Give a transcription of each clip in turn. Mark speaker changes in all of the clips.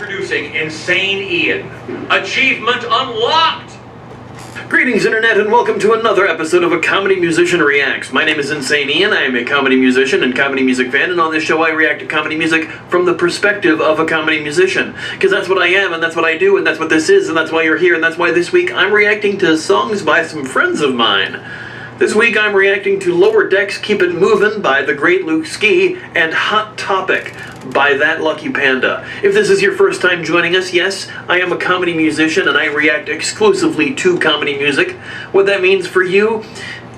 Speaker 1: Introducing Insane Ian. Achievement unlocked!
Speaker 2: Greetings, Internet, and welcome to another episode of A Comedy Musician Reacts. My name is Insane Ian. I am a comedy musician and comedy music fan, and on this show I react to comedy music from the perspective of a comedy musician. Because that's what I am, and that's what I do, and that's what this is, and that's why you're here, and that's why this week I'm reacting to songs by some friends of mine. This week I'm reacting to Lower Decks Keep It Movin' by the great Lukas and Hot Topic by That Lucky Panda. If this is your first time joining us, yes, I am a comedy musician and I react exclusively to comedy music. What that means for you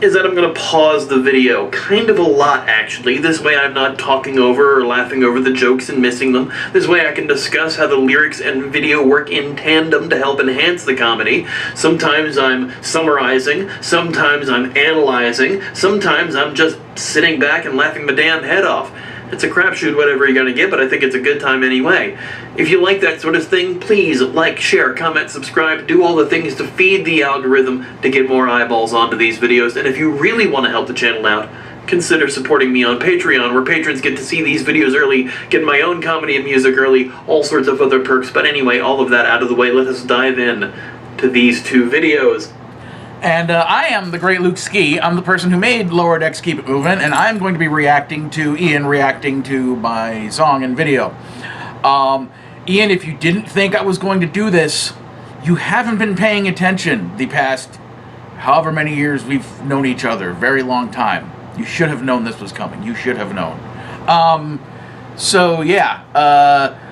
Speaker 2: is that I'm going to pause the video, kind of a lot actually. This way I'm not talking over or laughing over the jokes and missing them. This way I can discuss how the lyrics and video work in tandem to help enhance the comedy. Sometimes I'm summarizing, sometimes I'm analyzing, sometimes I'm just sitting back and laughing my damn head off. It's a crapshoot whatever you're gonna get, but I think it's a good time anyway. If you like that sort of thing, please like, share, comment, subscribe, do all the things to feed the algorithm to get more eyeballs onto these videos. And if you really want to help the channel out, consider supporting me on Patreon, where patrons get to see these videos early, get my own comedy and music early, all sorts of other perks. But anyway, all of that out of the way, let us dive in to these two videos.
Speaker 3: And I am the great Lukas. I'm the person who made Lower Decks Keep It Movin', and I'm going to be reacting to Ian reacting to my song and video. Ian, if you didn't think I was going to do this, you haven't been paying attention the past however many years we've known each other. Very long time. You should have known this was coming. You should have known. So yeah,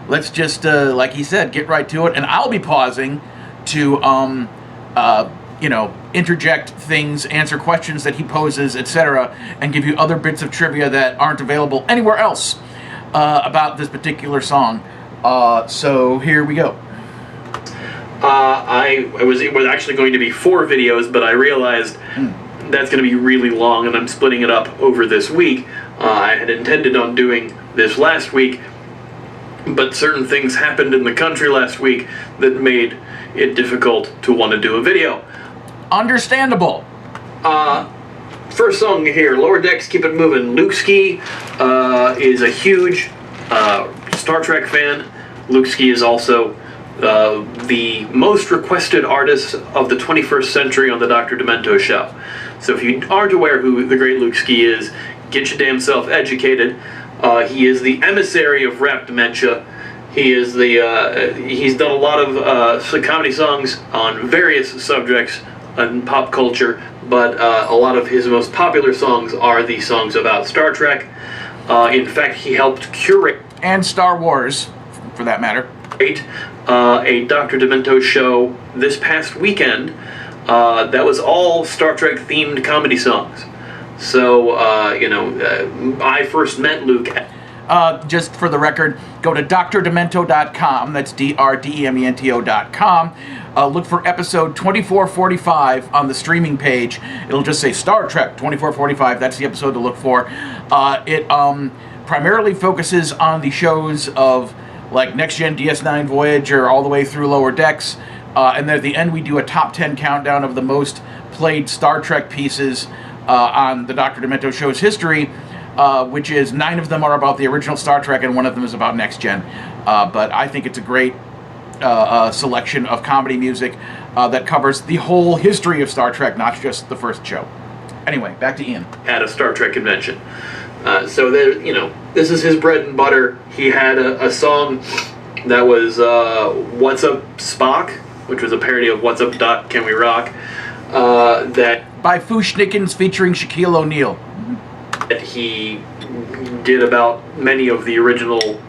Speaker 3: let's just, like he said, get right to it. And I'll be pausing to, you know, interject things, answer questions that he poses, etc., and give you other bits of trivia that aren't available anywhere else about this particular song. So here we go.
Speaker 2: It was actually going to be 4 videos, but I realized that's going to be really long, and I'm splitting it up over this week. I had intended on doing this last week, but certain things happened in the country last week that made it difficult to want to do a video.
Speaker 3: Understandable.
Speaker 2: First song here, Lower Decks Keep It Movin'. Lukas is a huge Star Trek fan. Lukas is also the most requested artist of the 21st century on the Dr. Demento show. So if you aren't aware who the great Lukas is, get your damn self educated. He is the emissary of rap dementia. He is the he's done a lot of comedy songs on various subjects in pop culture, but a lot of his most popular songs are the songs about Star Trek. In fact, he helped curate,
Speaker 3: and Star Wars, for that matter,
Speaker 2: a Dr. Demento show this past weekend that was all Star Trek themed comedy songs. So, you know, I first met Luke.
Speaker 3: Just for the record, go to drdemento.com. That's DRDEMENTO.com. Look for episode 2445 on the streaming page. It'll just say Star Trek 2445. That's the episode to look for. It primarily focuses on the shows of like Next Gen, DS9, Voyager, all the way through Lower Decks. And then at the end, we do a top 10 countdown of the most played Star Trek pieces on the Dr. Demento show's history. Which is 9 of them are about the original Star Trek and 1 of them is about Next Gen. But I think it's a great selection of comedy music that covers the whole history of Star Trek, not just the first show. Anyway, back to Ian.
Speaker 2: At a Star Trek convention. So there, you know, this is his bread and butter. He had a song that was What's Up Spock, which was a parody of What's Up Doc, Can We Rock? That
Speaker 3: by Fushnikins featuring Shaquille O'Neal.
Speaker 2: That he did about many of the original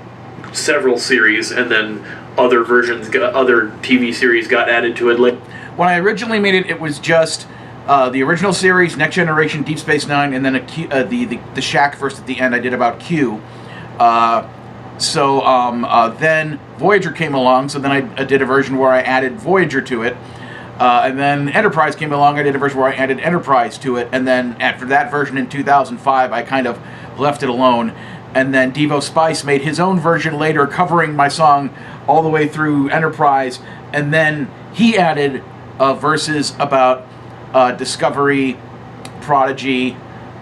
Speaker 2: several series, and then other versions, other TV series got added to it. Like
Speaker 3: when I originally made it, it was just the original series, Next Generation, Deep Space Nine, and then the Shaq verse at the end I did about Q. Then Voyager came along, so then I did a version where I added Voyager to it. And then Enterprise came along, I did a version where I added Enterprise to it, and then after that version in 2005, I kind of left it alone. And then Devo Spice made his own version later, covering my song all the way through Enterprise, and then he added verses about Discovery, Prodigy,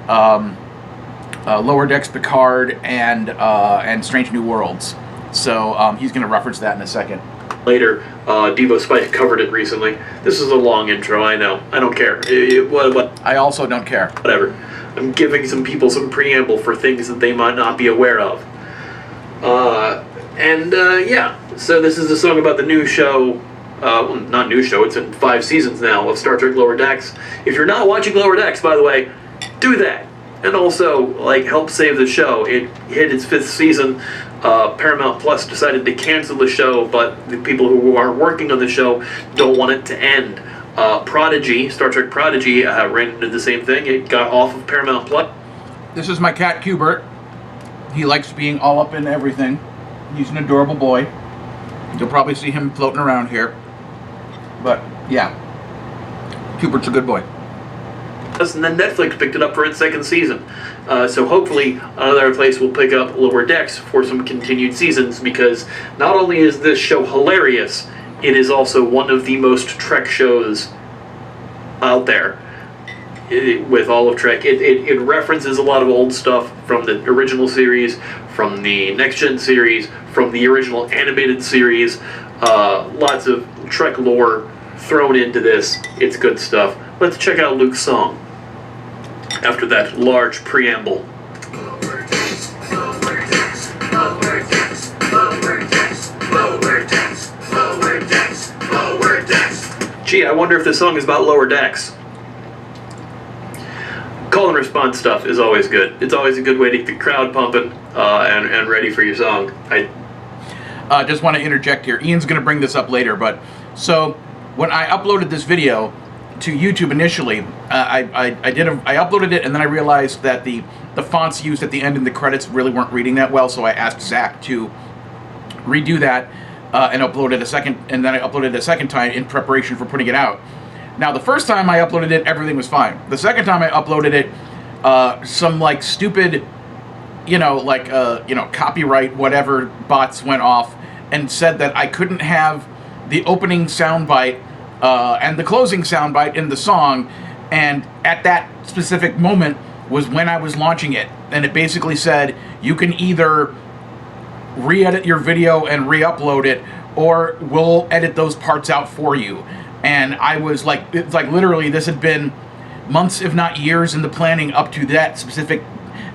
Speaker 3: Lower Decks Picard, and Strange New Worlds. So he's going to reference that in a second.
Speaker 2: Later, Devo Spike covered it recently. This is a long intro, I know. I don't care. What?
Speaker 3: I also don't care.
Speaker 2: Whatever. I'm giving some people some preamble for things that they might not be aware of. Yeah. So this is a song about the new show. Well, not new show, it's in 5 seasons now of Star Trek Lower Decks. If you're not watching Lower Decks, by the way, do that. And also, help save the show. It hit its 5th season. Paramount Plus decided to cancel the show, but the people who are working on the show don't want it to end. Prodigy, Star Trek Prodigy, ran into the same thing. It got off of Paramount Plus.
Speaker 3: This is my cat, Cubert. He likes being all up in everything. He's an adorable boy. You'll probably see him floating around here. But, yeah. Cubert's a good boy.
Speaker 2: And then Netflix picked it up for its 2nd season. So hopefully another place will pick up Lower Decks for some continued seasons, because not only is this show hilarious, it is also one of the most Trek shows out there. With all of Trek, it references a lot of old stuff from the original series, from the Next Gen series, from the original animated series. Lots of Trek lore thrown into this. It's good stuff. Let's check out Luke's song after that large preamble.
Speaker 4: Lower decks, lower decks, lower decks, lower decks, lower decks, lower decks, lower decks.
Speaker 2: Gee, I wonder if this song is about Lower Decks. Call and response stuff is always good. It's always a good way to get the crowd pumping and ready for your song.
Speaker 3: I just want to interject here. Ian's going to bring this up later, but so when I uploaded this video to YouTube initially, I uploaded it, and then I realized that the fonts used at the end in the credits really weren't reading that well, so I asked Zach to redo that and upload it a second, and then I uploaded it a second time in preparation for putting it out. Now, the first time I uploaded it, everything was fine. The second time I uploaded it, some stupid, copyright whatever bots went off and said that I couldn't have the opening soundbite and the closing soundbite in the song, and at that specific moment was when I was launching it. And it basically said, you can either re-edit your video and re-upload it, or we'll edit those parts out for you. And I was it's literally, this had been months, if not years, in the planning up to that specific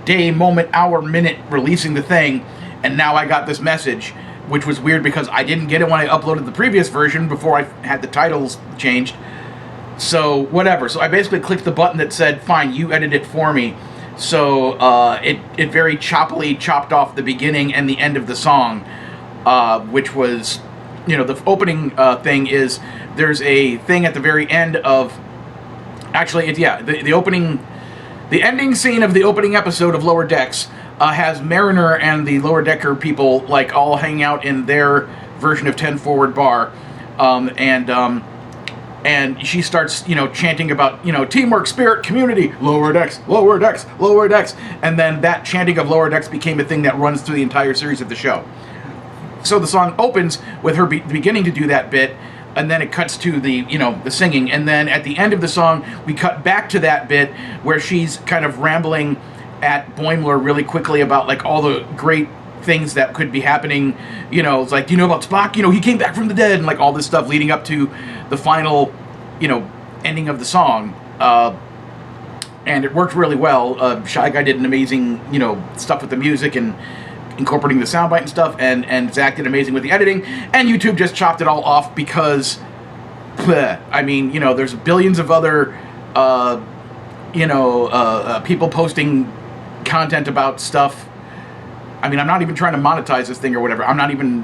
Speaker 3: day, moment, hour, minute, releasing the thing. And now I got this message, which was weird because I didn't get it when I uploaded the previous version before I had the titles changed. So, whatever. So I basically clicked the button that said, fine, you edit it for me. So it very choppily chopped off the beginning and the end of the song, which was, the opening thing is, there's a thing at the very end of, the opening, the ending scene of the opening episode of Lower Decks has Mariner and the Lower Decker people all hanging out in their version of 10 Forward Bar, and she starts chanting about teamwork, spirit, community, Lower Decks, Lower Decks, Lower Decks, and then that chanting of Lower Decks became a thing that runs through the entire series of the show. So the song opens with her beginning to do that bit, and then it cuts to the the singing, and then at the end of the song we cut back to that bit where she's kind of rambling at Boimler really quickly about all the great things that could be happening. It's do you know about Spock? He came back from the dead, and all this stuff leading up to the final ending of the song. And it worked really well. Shy Guy did an amazing stuff with the music and incorporating the soundbite and stuff, and Zach did amazing with the editing, and YouTube just chopped it all off because, there's billions of other, people posting content about stuff. I'm not even trying to monetize this thing or whatever.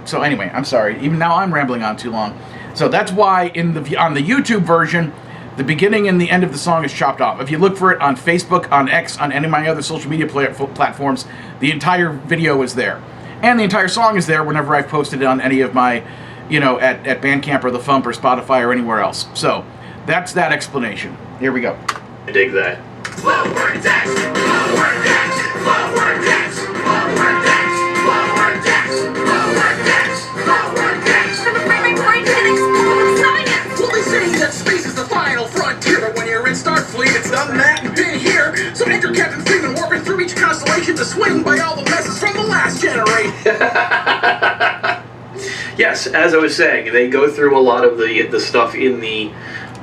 Speaker 3: So anyway, I'm sorry. Even now I'm rambling on too long. So that's why on the YouTube version, the beginning and the end of the song is chopped off. If you look for it on Facebook, on X, on any of my other social media platforms, the entire video is there. And the entire song is there whenever I've posted it on any of my, at Bandcamp or The Thump or Spotify or anywhere else. So that's that explanation. Here we go.
Speaker 2: I dig that.
Speaker 4: Lower decks, lower decks, lower decks, lower decks, lower decks, lower decks, lower decks.
Speaker 5: I'm afraid my brain didn't explode science!
Speaker 4: Well, they say that space is the final frontier, but when you're in Starfleet, it's done that and been here. So enter Captain Freeman warping through each constellation to swing by all the messes from the last generation.
Speaker 2: Yes, as I was saying, they go through a lot of the stuff in the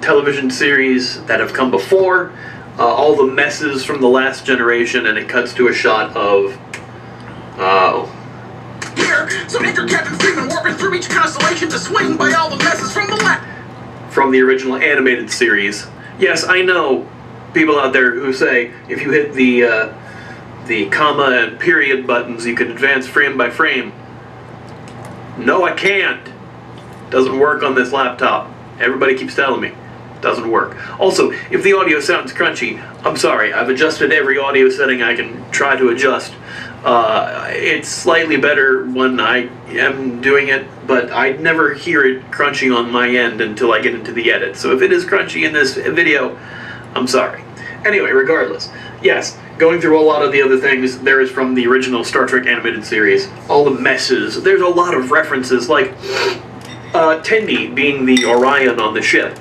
Speaker 2: television series that have come before, all the messes from the last generation, and it cuts to a shot of...
Speaker 4: Here, so enter Captain Freeman warping through each constellation to swing by all the messes from the left.
Speaker 2: From the original animated series. Yes, I know people out there who say if you hit the comma and period buttons, you can advance frame by frame. No, I can't. Doesn't work on this laptop. Everybody keeps telling me. Doesn't work. Also, if the audio sounds crunchy, I'm sorry. I've adjusted every audio setting I can try to adjust. It's slightly better when I am doing it, but I never hear it crunchy on my end until I get into the edit. So if it is crunchy in this video, I'm sorry. Anyway, regardless, yes, going through a lot of the other things, there is from the original Star Trek animated series. All the messes. There's a lot of references, like Tendi being the Orion on the ship,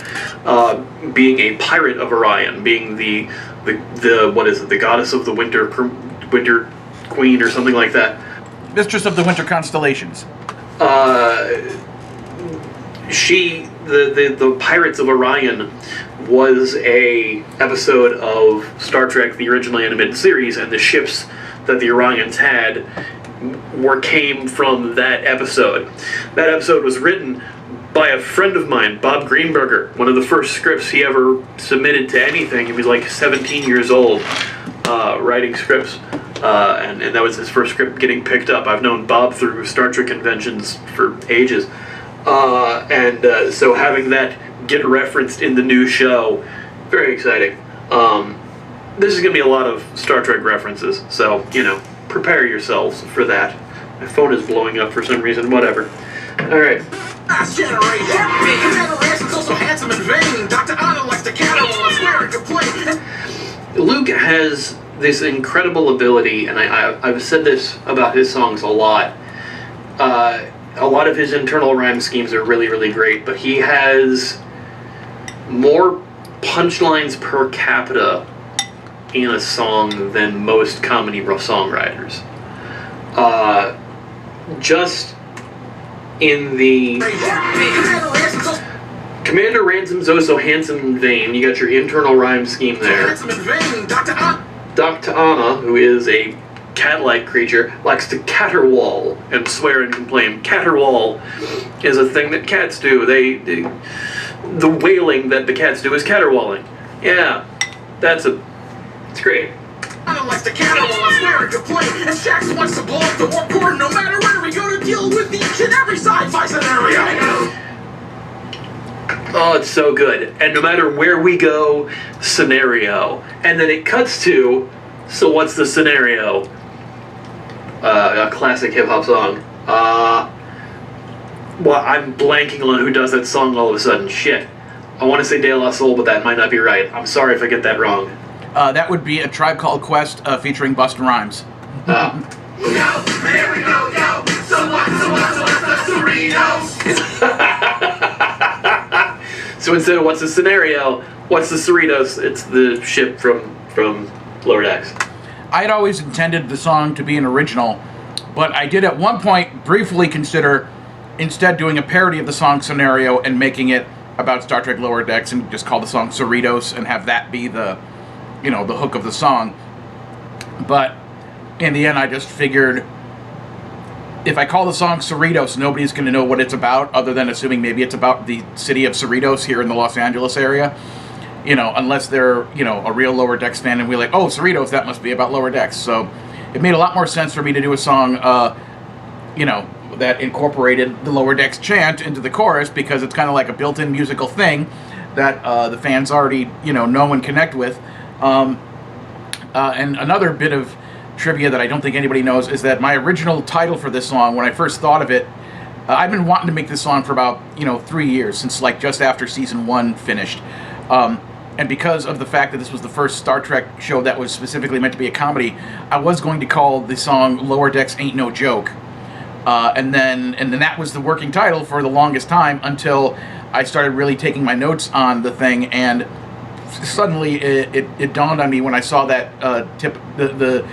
Speaker 2: being a pirate of Orion, being the what is it, the goddess of the winter queen or something like that.
Speaker 3: Mistress of the Winter Constellations.
Speaker 2: The Pirates of Orion was a episode of Star Trek, the original animated series, and the ships that the Orions had came from that episode. That episode was written by a friend of mine, Bob Greenberger. One of the first scripts he ever submitted to anything. He was like 17 years old, writing scripts, and that was his first script getting picked up. I've known Bob through Star Trek conventions for ages, so having that get referenced in the new show, very exciting. This is going to be a lot of Star Trek references, so, prepare yourselves for that. My phone is blowing up for some reason, whatever. Alright.
Speaker 4: Last generation. Commander Ransom's also handsome and vain. Dr. Anna likes to caterwaul and swear and complain.
Speaker 2: Luke has this incredible ability, and I've said this about his songs a lot. A lot of his internal rhyme schemes are really, really great, but he has more punchlines per capita in a song than most comedy songwriters. Just in the Commander Ransom's oh so handsome and vain, you got your internal rhyme scheme there.
Speaker 4: Handsome and vain.
Speaker 2: Dr. Anna, who is a cat-like creature, likes to caterwaul and swear and complain. Caterwaul is a thing that cats do. The wailing that the cats do is caterwauling. Yeah, it's great.
Speaker 4: Anna likes to caterwaul and swear and complain. And Shax wants to blow up the warp core no matter where we go to deal with each and every sci-fi scenario.
Speaker 2: Oh, it's so good. And no matter where we go, scenario. And then it cuts to, so what's the scenario? A classic hip-hop song. Well, I'm blanking on who does that song all of a sudden. Shit. I want to say De La Soul, but that might not be right. I'm sorry if I get that wrong.
Speaker 3: That would be A Tribe Called Quest featuring Busta Rhymes.
Speaker 4: Yo, there we go, yo. So what's the Cerritos?
Speaker 2: So instead of what's the scenario, what's the Cerritos? It's the ship from Lower Decks.
Speaker 3: I had always intended the song to be an original, but I did at one point briefly consider instead doing a parody of the song Scenario and making it about Star Trek Lower Decks and just call the song Cerritos and have that be the hook of the song. But in the end, I just figured if I call the song Cerritos, nobody's going to know what it's about other than assuming maybe it's about the city of Cerritos here in the Los Angeles area. Unless they're, a real Lower Decks fan and we're like, oh, Cerritos, that must be about Lower Decks. So it made a lot more sense for me to do a song, that incorporated the Lower Decks chant into the chorus because it's kind of like a built-in musical thing that the fans already, know and connect with. And another bit of trivia that I don't think anybody knows is that my original title for this song, when I first thought of it, I've been wanting to make this song for about, 3 years, since just after season 1 finished. And because of the fact that this was the first Star Trek show that was specifically meant to be a comedy, I was going to call the song Lower Decks Ain't No Joke. And then that was the working title for the longest time until I started really taking my notes on the thing, and suddenly it dawned on me when I saw that the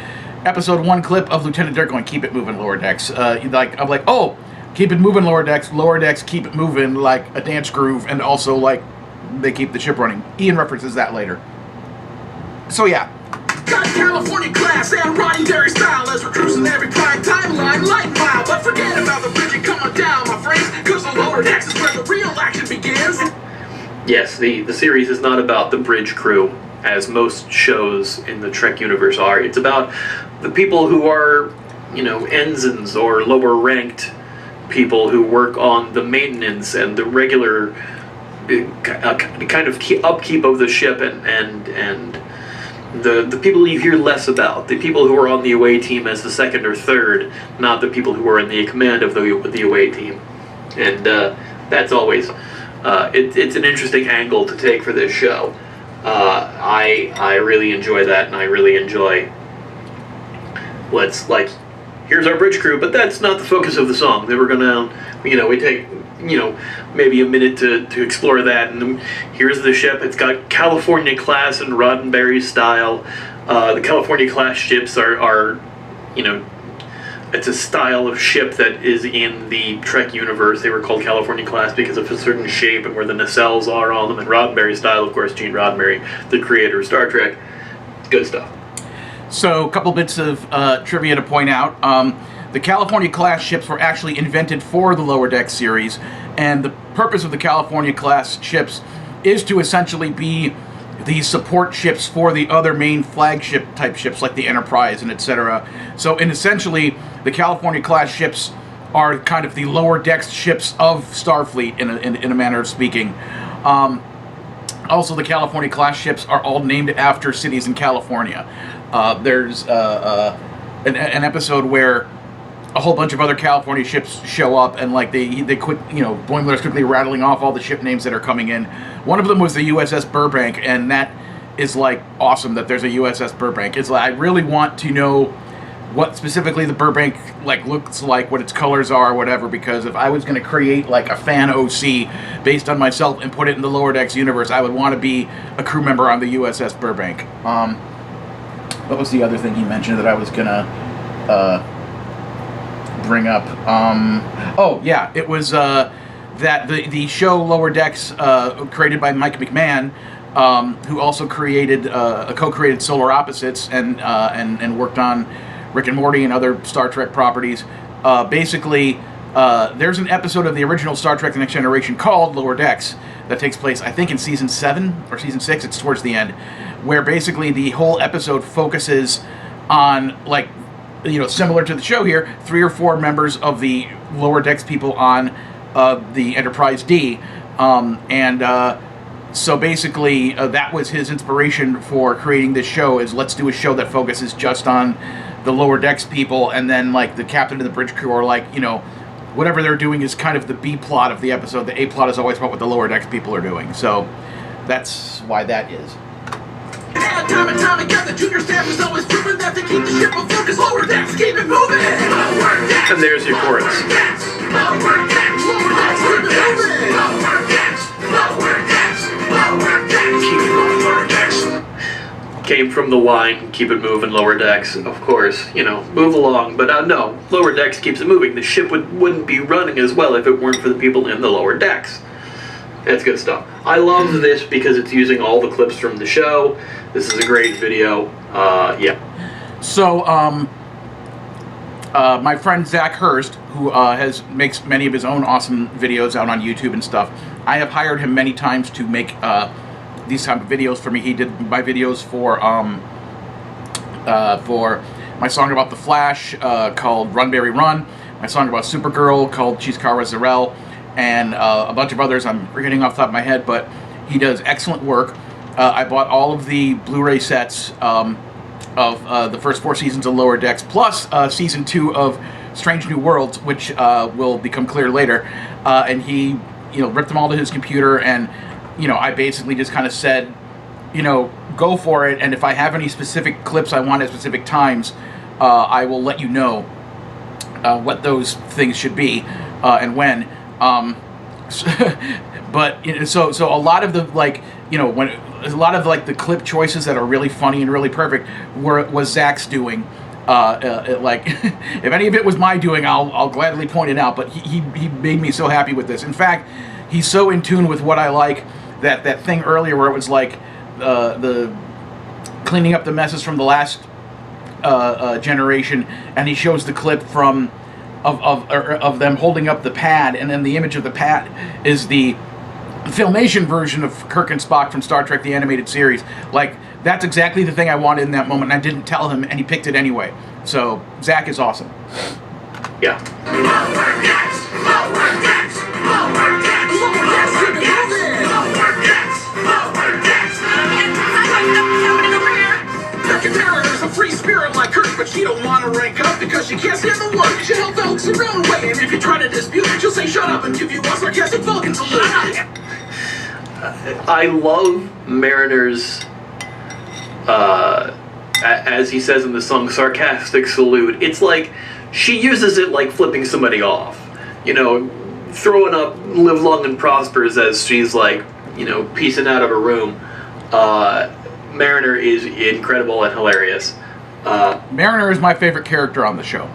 Speaker 3: episode 1 clip of Lieutenant Dirk going, "Keep it moving, Lower Decks." I'm like, oh, keep it moving, lower decks, keep it moving, like a dance groove, and also like they keep the ship running. Ian references that later. So yeah.
Speaker 4: Got California class and Roddy Derry style as we're cruising every prime timeline light mile. But forget about the bridge and come on down, my friends, cause the lower decks is where the real action begins.
Speaker 2: Yes, the series is not about the bridge crew, as most shows in the Trek universe are. It's about the people who are, ensigns or lower ranked people who work on the maintenance and the regular kind of upkeep of the ship and the people you hear less about, the people who are on the away team as the second or third, not the people who are in the command of the away team. And that's always it's an interesting angle to take for this show. I really enjoy that, and I really enjoy here's our bridge crew, but that's not the focus of the song. They were gonna, we take maybe a minute to explore that, and here's the ship. It's got California class and Roddenberry style. The California class ships are it's a style of ship that is in the Trek universe. They were called California class because of a certain shape and where the nacelles are on them. And Roddenberry style, of course, Gene Roddenberry, the creator of Star Trek. It's good stuff.
Speaker 3: So, a couple bits of trivia to point out. The California class ships were actually invented for the Lower Decks series, and the purpose of the California class ships is to essentially be the support ships for the other main flagship type ships like the Enterprise and etc. So, essentially, the California class ships are kind of the lower decks ships of Starfleet in a manner of speaking. Also, the California class ships are all named after cities in California. There's an episode where a whole bunch of other California ships show up, and like they quit, Boimler's quickly rattling off all the ship names that are coming in. One of them was the USS Burbank, and that is like awesome that there's a USS Burbank. It's like I really want to know what specifically the Burbank looks like, what its colors are, or whatever, because if I was going to create like a fan OC based on myself and put it in the Lower Decks universe, I would want to be a crew member on the USS Burbank. What was the other thing he mentioned that I was going to bring up? Oh, yeah, it was that the show Lower Decks, created by Mike McMahon, who also co-created Solar Opposites and worked on Rick and Morty and other Star Trek properties. Basically, there's an episode of the original Star Trek The Next Generation called Lower Decks that takes place, I think, in Season 7 or Season 6, it's towards the end, where basically the whole episode focuses on, similar to the show here, 3 or 4 members of the Lower Decks people on the Enterprise D. So basically, that was his inspiration for creating this show, is let's do a show that focuses just on the Lower Decks people, and then the captain and the bridge crew are whatever they're doing is kind of the B plot of the episode. The A plot is always about what the Lower Decks people are doing. So that's why that is.
Speaker 4: Time and time again, the junior staff is always proven that they keep the ship on focus. Lower Decks, keep it moving. Lower Decks.
Speaker 2: And there's your chorus.
Speaker 4: Lower Decks, Lower Decks, Lower Decks, keep it moving. Lower Decks, Lower Decks, Lower Decks, keep it moving. Lower Decks.
Speaker 2: Came from the line, keep it moving, Lower Decks, of course, move along. But no, Lower Decks keeps it moving. The ship wouldn't be running as well if it weren't for the people in the Lower Decks. That's good stuff. I love this because it's using all the clips from the show. This is a great video. Yeah.
Speaker 3: So, my friend Zach Hurst, who makes many of his own awesome videos out on YouTube and stuff, I have hired him many times to make these type of videos for me. He did my videos for my song about The Flash called Run Barry Run, my song about Supergirl called She's Kara Zor-El, and a bunch of others I'm forgetting off the top of my head, but he does excellent work. I bought all of the Blu-ray sets of the first 4 seasons of Lower Decks, plus Season 2 of Strange New Worlds, which will become clear later, and he ripped them all to his computer, and I basically just kind of said, go for it, and if I have any specific clips I want at specific times, I will let you know what those things should be and when. But so a lot of the when a lot of the clip choices that are really funny and really perfect was Zach's doing, Like, if any of it was my doing, I'll gladly point it out. But he made me so happy with this. In fact, he's so in tune with what I like that thing earlier where it was like the cleaning up the messes from the last generation, and he shows the clip from of them holding up the pad, and then the image of the pad is the Filmation version of Kirk and Spock from Star Trek: The Animated Series. Like, that's exactly the thing I wanted in that moment, and I didn't tell him, and he picked it anyway. So Zach is awesome.
Speaker 2: Yeah.
Speaker 4: There's a free spirit like Hurst, but she don't want to rank up because she can't stand the work. She'll help folks her own way, and if you try to dispute, she'll say shut up and give you a sarcastic Vulcan salute.
Speaker 2: I love Mariner's, as he says in the song, sarcastic salute. It's like she uses it like flipping somebody off, you know, throwing up "live long and prospers" as she's like, you know, piecing out of a room. Mariner is incredible and hilarious.
Speaker 3: Mariner is my favorite character on the show.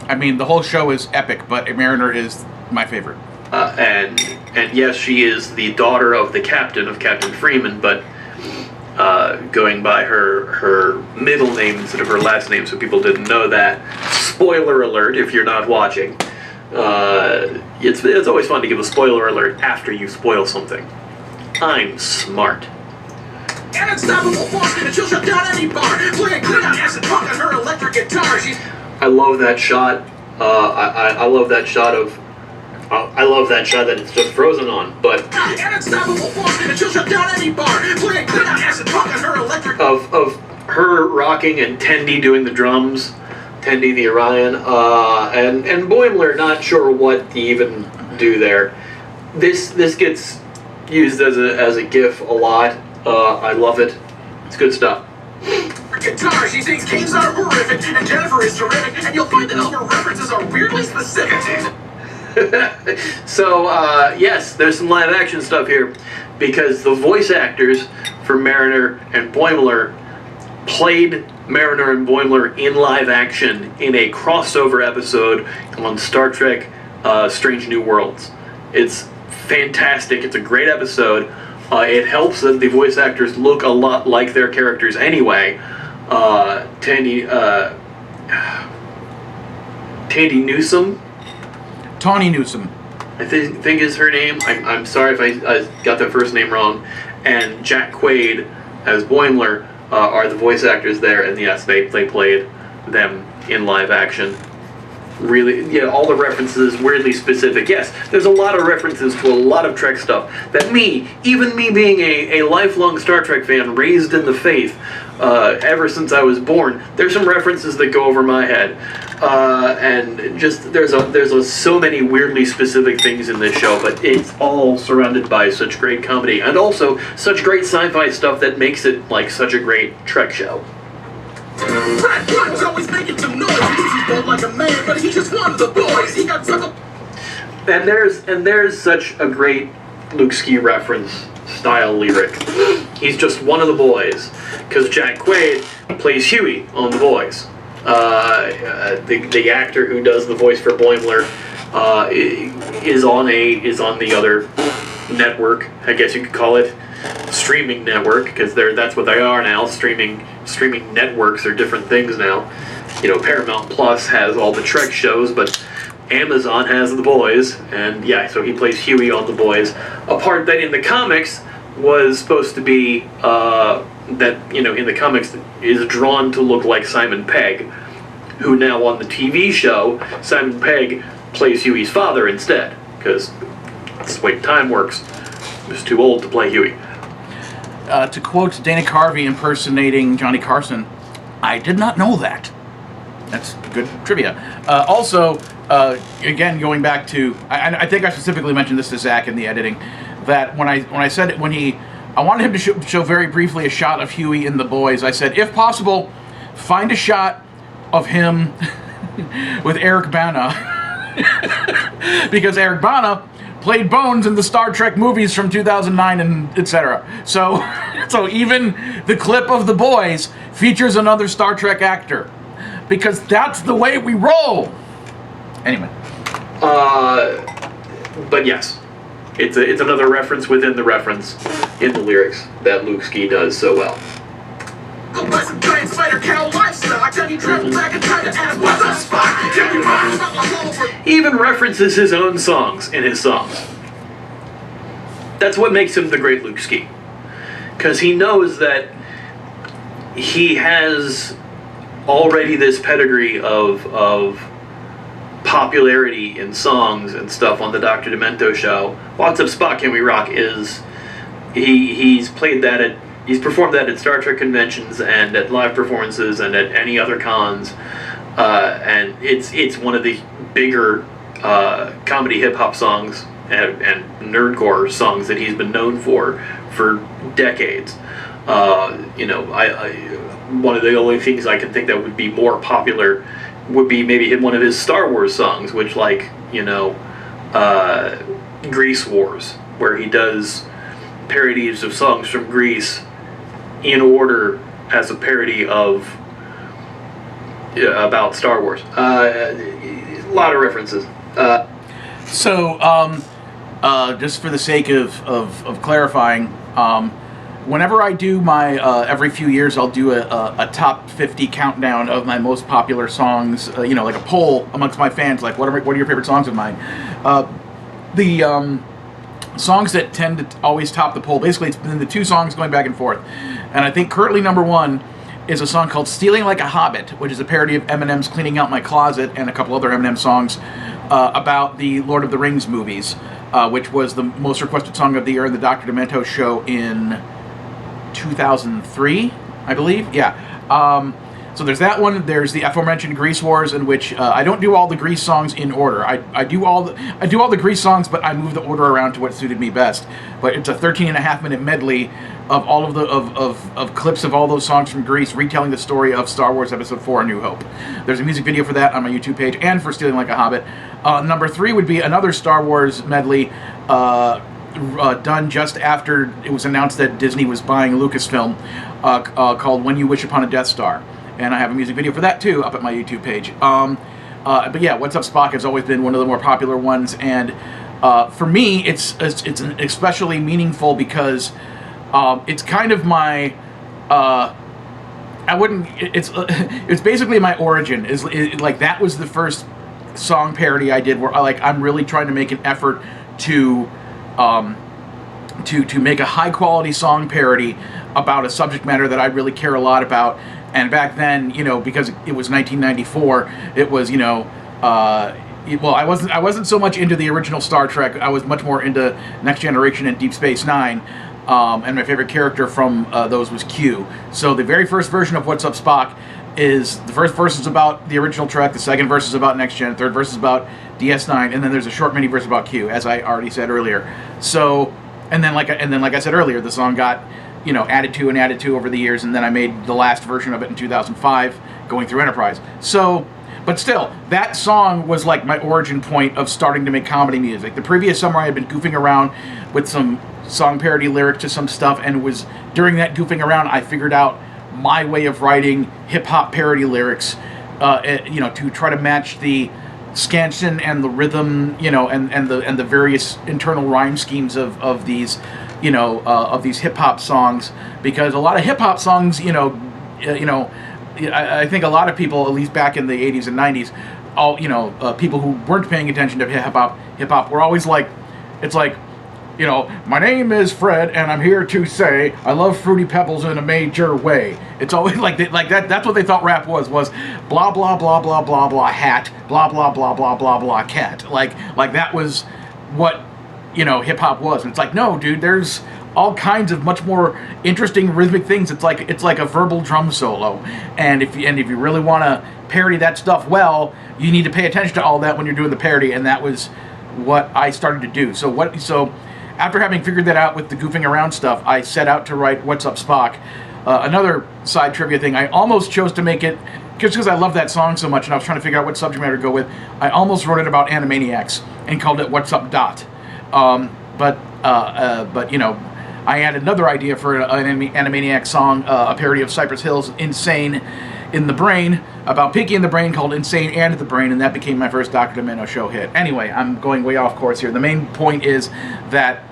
Speaker 3: I mean, the whole show is epic, but Mariner is my favorite.
Speaker 2: And yes, she is the daughter of the captain, of Captain Freeman, but going by her middle name instead of her last name, so people didn't know that. Spoiler alert if you're not watching. It's always fun to give a spoiler alert after you spoil something. I'm smart.
Speaker 4: And unstoppable force, and she'll shut down any bar. Playing Klingon acid punk on her electric guitar. She's...
Speaker 2: I love that shot. I love that shot of... I love that shot that it's just frozen on, but...
Speaker 4: And unstoppable force, and she'll shut down any bar. Playing Klingon acid punk on her electric...
Speaker 2: Of her rocking and Tendi doing the drums, Tendi the Orion, and Boimler not sure what to even do there. This gets used as a GIF a lot. I love it. It's good stuff.
Speaker 4: Guitar, she thinks games are horrific, and Jennifer is terrific, and you'll find that all her references are weirdly specific.
Speaker 2: So, yes, there's some live action stuff here, because the voice actors for Mariner and Boimler played Mariner and Boimler in live action in a crossover episode on Star Trek Strange New Worlds. It's fantastic. It's a great episode. It helps that the voice actors look a lot like their characters anyway. Tandy Newsom?
Speaker 3: Tawny Newsom.
Speaker 2: I think is her name. I'm sorry if I got the first name wrong. And Jack Quaid as Boimler are the voice actors there, and yes, they played them in live action. Really, yeah, all the references weirdly specific. Yes, there's a lot of references to a lot of Trek stuff that even me being a lifelong Star Trek fan, raised in the faith ever since I was born, there's some references that go over my head, and just there's so many weirdly specific things in this show, but it's all surrounded by such great comedy and also such great sci-fi stuff that makes it like such a great Trek show.
Speaker 4: Brad Pitt was always making some noise. He's bold like a man, but he just wanted the boys. He got sucked up.
Speaker 2: And there's such a great Luke Ski reference style lyric. He's just one of the boys, because Jack Quaid plays Huey on The Boys. The actor who does the voice for Boimler is on the other network, I guess you could call it, streaming network, because that's what they are now. Streaming networks are different things now. You know, Paramount Plus has all the Trek shows, but Amazon has The Boys, and yeah, so he plays Huey on The Boys. A part that in the comics was supposed to be that, you know, in the comics is drawn to look like Simon Pegg, who now on the TV show, Simon Pegg plays Huey's father instead, because that's the way time works. He was too old to play Huey.
Speaker 3: To quote Dana Carvey impersonating Johnny Carson, I did not know that. That's good trivia. Also, again, going back to, I think I specifically mentioned this to Zach in the editing, that when I said it, I wanted him to show very briefly a shot of Huey in The Boys. I said, if possible, find a shot of him with Eric Bana, because Eric Bana played Bones in the Star Trek movies from 2009 and etc. So even the clip of The Boys features another Star Trek actor. because that's the way we roll. Anyway.
Speaker 2: But yes, it's another reference within the reference in the lyrics that Luke Ski does so well. He even references his own songs in his songs. That's what makes him the great Luke Ski. Because he knows that he has already this pedigree of popularity in songs and stuff on the Dr. Demento show. What's Up Spock, Can We Rock is he's performed that at Star Trek conventions and at live performances and at any other cons, and it's one of the bigger comedy hip hop songs and nerdcore songs that he's been known for decades. One of the only things I can think that would be more popular would be maybe one of his Star Wars songs, which Grease Wars, where he does parodies of songs from Grease in order as a parody of about Star Wars. A lot of references.
Speaker 3: Just for the sake of clarifying, whenever I do my every few years, I'll do a top 50 countdown of my most popular songs. Like a poll amongst my fans, like what are your favorite songs of mine? The songs that tend to always top the poll, basically it's been the two songs going back and forth, and I think currently number one is a song called "Stealing Like a Hobbit," which is a parody of Eminem's "Cleaning Out My Closet" and a couple other Eminem songs about the Lord of the Rings movies, which was the most requested song of the year in the Dr. Demento show in 2003, I believe. Yeah. So there's that one. There's the aforementioned Grease Wars, in which I don't do all the Grease songs in order. I do all the Grease songs, but I move the order around to what suited me best. But it's a 13.5-minute medley of all of the of clips of all those songs from Grease, retelling the story of Star Wars Episode 4: A New Hope. There's a music video for that on my YouTube page, and for Stealing Like a Hobbit. Number 3 would be another Star Wars medley. Done just after it was announced that Disney was buying Lucasfilm, called "When You Wish Upon a Death Star," and I have a music video for that too up at my YouTube page. But yeah, "What's Up Spock" has always been one of the more popular ones, and for me, it's especially meaningful because it's kind of my it's basically my origin. Like that was the first song parody I did where I'm really trying to make an effort to make a high quality song parody about a subject matter that I really care a lot about. And back then, because it was 1994, it was I wasn't so much into the original Star Trek. I was much more into Next Generation and Deep Space Nine. And my favorite character from those was Q. So the very first version of "What's Up Spock" is the first verse is about the original Trek, the second verse is about Next Gen, third verse is about DS9, and then there's a short mini verse about Q, as I already said earlier. So, and then like I said earlier, the song got added to over the years, and then I made the last version of it in 2005, going through Enterprise. So, but still, that song was like my origin point of starting to make comedy music. The previous summer, I had been goofing around with some song parody lyrics to some stuff, and it was during that goofing around I figured out my way of writing hip-hop parody lyrics, to try to match the scansion and the rhythm, and the various internal rhyme schemes of these hip-hop songs, because a lot of hip-hop songs, I think a lot of people, at least back in the 80s and 90s, people who weren't paying attention to hip-hop were always like, it's like, my name is Fred, and I'm here to say I love Fruity Pebbles in a major way. It's always like that. That's what they thought rap was blah blah blah blah blah blah hat, blah blah blah blah blah blah cat. Like that was what hip hop was. And it's like, no, dude, there's all kinds of much more interesting rhythmic things. It's like a verbal drum solo, and if you really want to parody that stuff well, you need to pay attention to all that when you're doing the parody, and that was what I started to do. So after having figured that out with the goofing around stuff, I set out to write "What's Up Spock." Another side trivia thing, I almost chose to make it, because I love that song so much and I was trying to figure out what subject matter to go with, I almost wrote it about Animaniacs and called it "What's Up Dot." But I had another idea for an Animaniacs song, a parody of Cypress Hill's "Insane in the Brain," about Pinky and the Brain called Insane and the Brain, and that became my first Dr. Demento show hit. Anyway, I'm going way off course here. The main point is that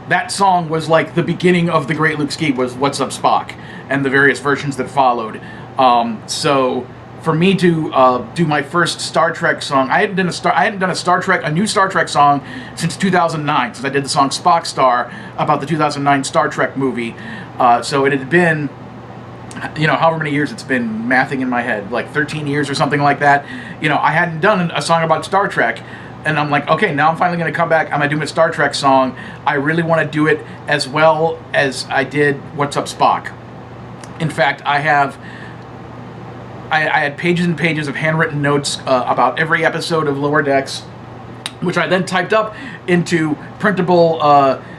Speaker 3: that song was like the beginning of The Great Luke Ski, was What's Up Spock, and the various versions that followed. So for me to do my first Star Trek song, I hadn't done a new Star Trek song since 2009, since I did the song Spock Star about the 2009 Star Trek movie. So it had been, however many years it's been, mathing in my head, like 13 years or something like that. I hadn't done a song about Star Trek, and I'm like, okay, now I'm finally going to come back. I'm going to do my Star Trek song. I really want to do it as well as I did What's Up Spock. In fact, I had pages and pages of handwritten notes about every episode of Lower Decks, which I then typed up into printable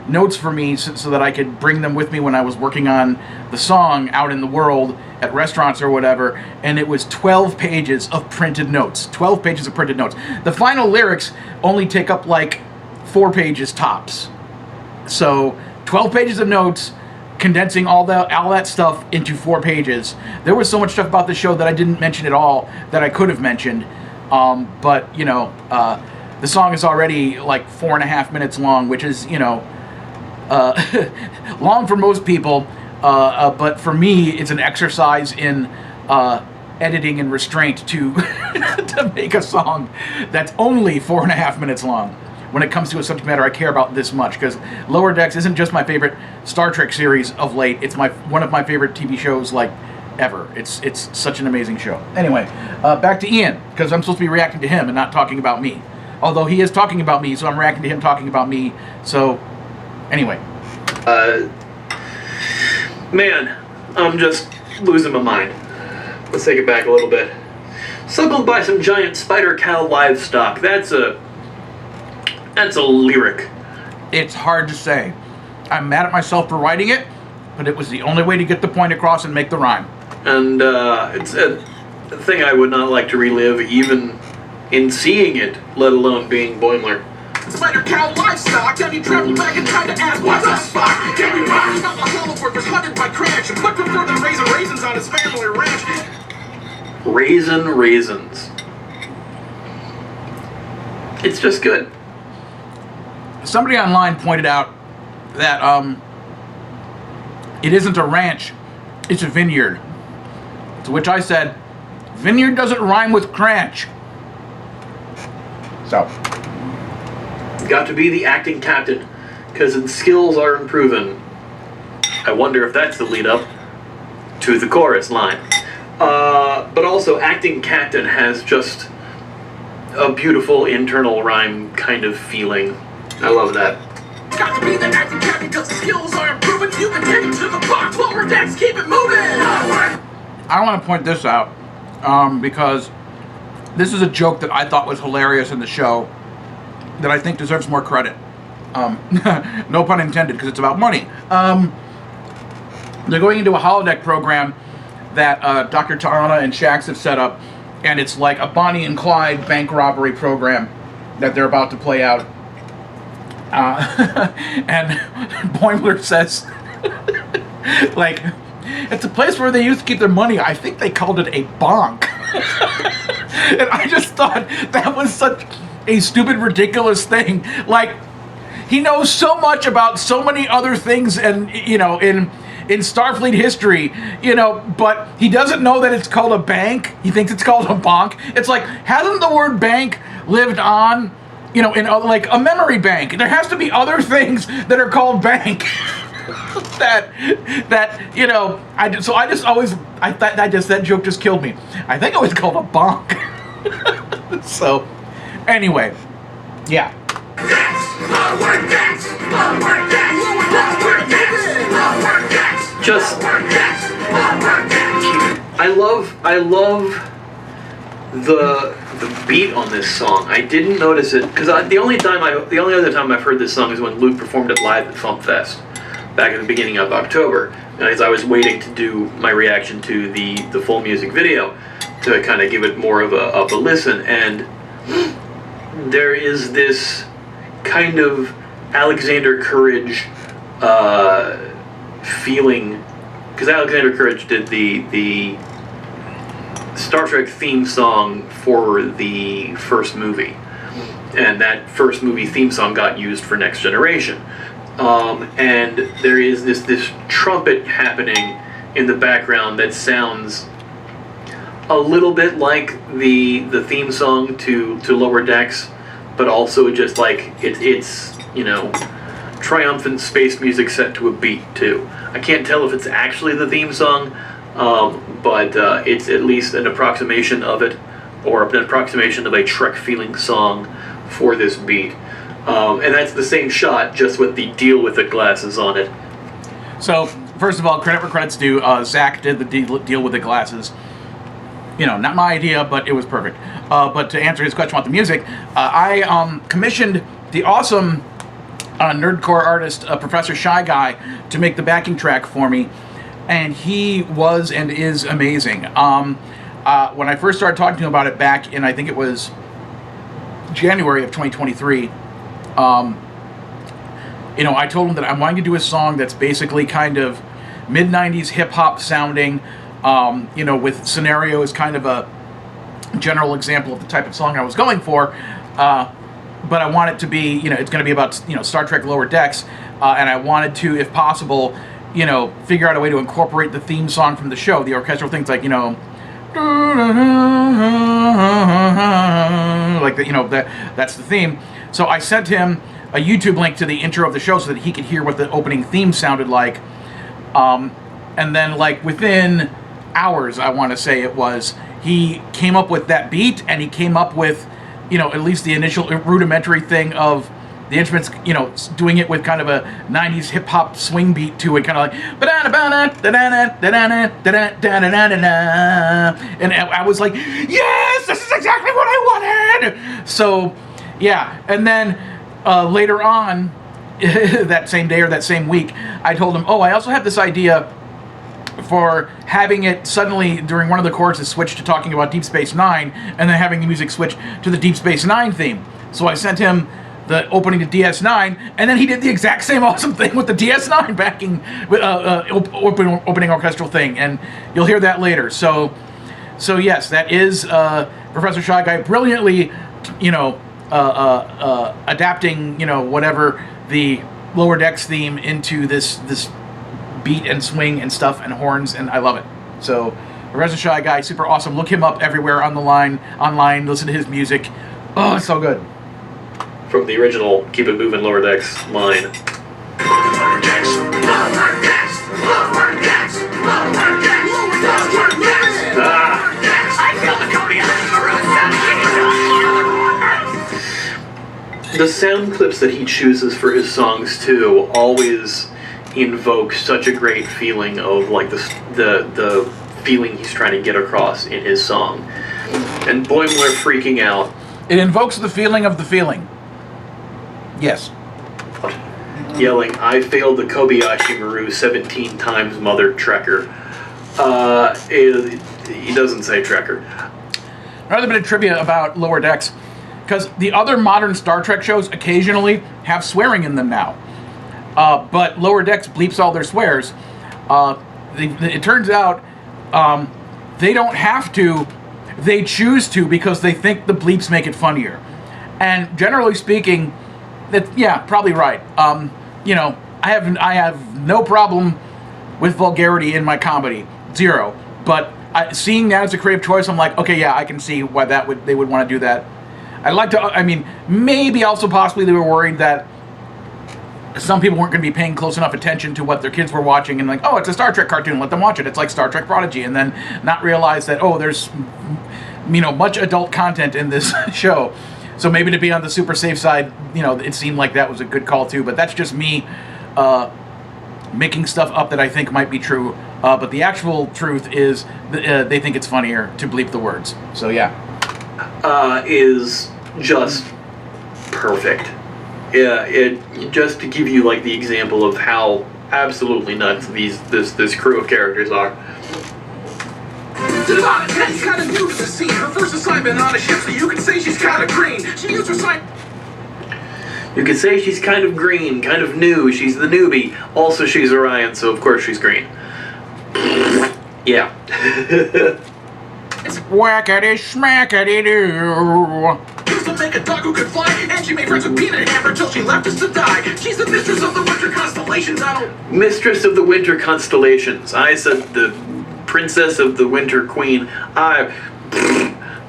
Speaker 3: notes for me so that I could bring them with me when I was working on the song out in the world at restaurants or whatever. And it was 12 pages of printed notes. 12 pages of printed notes. The final lyrics only take up like 4 pages tops. So 12 pages of notes, condensing all that stuff into 4 pages. There was so much stuff about the show that I didn't mention at all that I could have mentioned. But the song is already like 4.5 minutes long, which is, long for most people. But for me, it's an exercise in editing and restraint to to make a song that's only 4.5 minutes long. When it comes to a subject matter I care about this much, because Lower Decks isn't just my favorite Star Trek series of late, it's one of my favorite TV shows like ever. It's such an amazing show. Anyway, back to Ian, because I'm supposed to be reacting to him and not talking about me. Although he is talking about me, so I'm reacting to him talking about me. So, anyway.
Speaker 2: Man, I'm just losing my mind. Let's take it back a little bit. Suckled by some giant spider cow livestock. That's a lyric.
Speaker 3: It's hard to say. I'm mad at myself for writing it, but it was the only way to get the point across and make the rhyme.
Speaker 2: And it's a thing I would not like to relive, even in seeing it, let alone being Boimler.
Speaker 4: Spider cow livestock, and he traveled back in time to ask what's up, Spock? Can we rock? Not the hollow workers hunted by Crash, and what prefer than raising raisins on his family ranch?
Speaker 2: Raisins. It's just good.
Speaker 3: Somebody online pointed out that it isn't a ranch, it's a vineyard. To which I said, vineyard doesn't rhyme with cranch. So.
Speaker 2: Got to be the acting captain, because his skills are improving. I wonder if that's the lead up to the chorus line. But also, acting captain has just a beautiful internal rhyme kind of feeling. I love that.
Speaker 4: Got to be the acting captain because the skills are improving. You can take it to the box. Lower Decks, keep it moving.
Speaker 3: I want to point this out because this is a joke that I thought was hilarious in the show that I think deserves more credit. No pun intended, because it's about money. They're going into a holodeck program that Dr. Ta'ana and Shax have set up, and it's like a Bonnie and Clyde bank robbery program that they're about to play out. And Boimler says, like, it's a place where they used to keep their money. I think they called it a bonk. And I just thought that was such a stupid, ridiculous thing. Like, he knows so much about so many other things, and in Starfleet history, but he doesn't know that it's called a bank. He thinks it's called a bonk. It's like, hasn't the word bank lived on, in like a memory bank? There has to be other things that are called bank. That joke just killed me. I think it was called a bonk. So, anyway, yeah.
Speaker 2: Just, I love the beat on this song. I didn't notice it because the only other time I've heard this song is when Luke performed it live at Fump Fest back at the beginning of October, and as I was waiting to do my reaction to the full music video to kind of give it more of a listen, and there is this kind of Alexander Courage feeling, because Alexander Courage did the Star Trek theme song for the first movie. And that first movie theme song got used for Next Generation. And there is this trumpet happening in the background that sounds a little bit like the theme song to Lower Decks, but also just like it's triumphant space music set to a beat too. I can't tell if it's actually the theme song, but it's at least an approximation of it, or an approximation of a Trek feeling song for this beat. And that's the same shot, just with the deal with it glasses on it.
Speaker 3: So, first of all, credit where credit's due. Zach did the deal with the glasses. Not my idea, but it was perfect. But to answer his question about the music, I commissioned the awesome nerdcore artist, Professor Shy Guy, to make the backing track for me, and he was and is amazing. When I first started talking to him about it back in, I think it was January of 2023, I told him that I'm wanting to do a song that's basically kind of mid-90s hip-hop sounding, with scenario as kind of a general example of the type of song I was going for, but I want it to be, it's going to be about, Star Trek Lower Decks, and I wanted to, if possible, figure out a way to incorporate the theme song from the show, the orchestral things like, like that's the theme. So I sent him a YouTube link to the intro of the show so that he could hear what the opening theme sounded like. And then, like, within hours, I want to say it was, he came up with that beat, and he came up with, at least the initial rudimentary thing of the instruments, doing it with kind of a 90s hip-hop swing beat to it, kind of like, and I was like, yes, this is exactly what I wanted! So, yeah, and then later on, that same day or that same week, I told him, I also have this idea for having it suddenly, during one of the choruses, switch to talking about Deep Space Nine, and then having the music switch to the Deep Space Nine theme. So I sent him the opening to DS9, and then he did the exact same awesome thing with the DS9 backing, opening orchestral thing, and you'll hear that later. So yes, that is Professor Shy Guy brilliantly, adapting, whatever the Lower Decks theme into this beat and swing and stuff and horns, and I love it. So, Professor Shy Guy, super awesome. Look him up everywhere online, listen to his music. Oh, it's so good.
Speaker 2: From the original Keep It Movin' Lower Decks line.
Speaker 4: Lower Decks, Lower Decks, Lower Decks, Lower Decks, Lower Decks. I feel the Cody
Speaker 2: The sound clips that he chooses for his songs too always invoke such a great feeling of like the feeling he's trying to get across in his song. And Boimler freaking out.
Speaker 3: It invokes the feeling of the feeling. Yes.
Speaker 2: Yelling, I failed the Kobayashi Maru 17 times, mother Trekker. He doesn't say Trekker.
Speaker 3: Another bit of trivia about Lower Decks, because the other modern Star Trek shows occasionally have swearing in them now. But Lower Decks bleeps all their swears. It turns out they don't have to. They choose to because they think the bleeps make it funnier. And generally speaking, probably right. I have no problem with vulgarity in my comedy, zero. But seeing that as a creative choice, I'm like, okay, yeah, I can see why they would want to do that. I'd like to. Maybe also possibly they were worried that some people weren't going to be paying close enough attention to what their kids were watching, and like, oh, it's a Star Trek cartoon, let them watch it. It's like Star Trek Prodigy, and then not realize that, there's much adult content in this show. So maybe to be on the super safe side, it seemed like that was a good call too. But that's just me making stuff up that I think might be true. But the actual truth is they think it's funnier to bleep the words. So yeah.
Speaker 2: Is just perfect. Yeah, it just to give you like the example of how absolutely nuts this crew of characters are.
Speaker 4: She's kind of new to the scene. Her first assignment on a ship, so you can say she's kind of green. She used her sign.
Speaker 2: You could say she's kind of green, kind of new. She's the newbie. Also, she's Orion, so of course she's green. Yeah.
Speaker 3: Whackity smackity doo.
Speaker 4: Used to make a dog who could fly, and she made friends with Peanut Hammer till she left us to die. She's the mistress of the winter constellations. I don't.
Speaker 2: Mistress of the Winter Constellations. I said the Princess of the Winter Queen.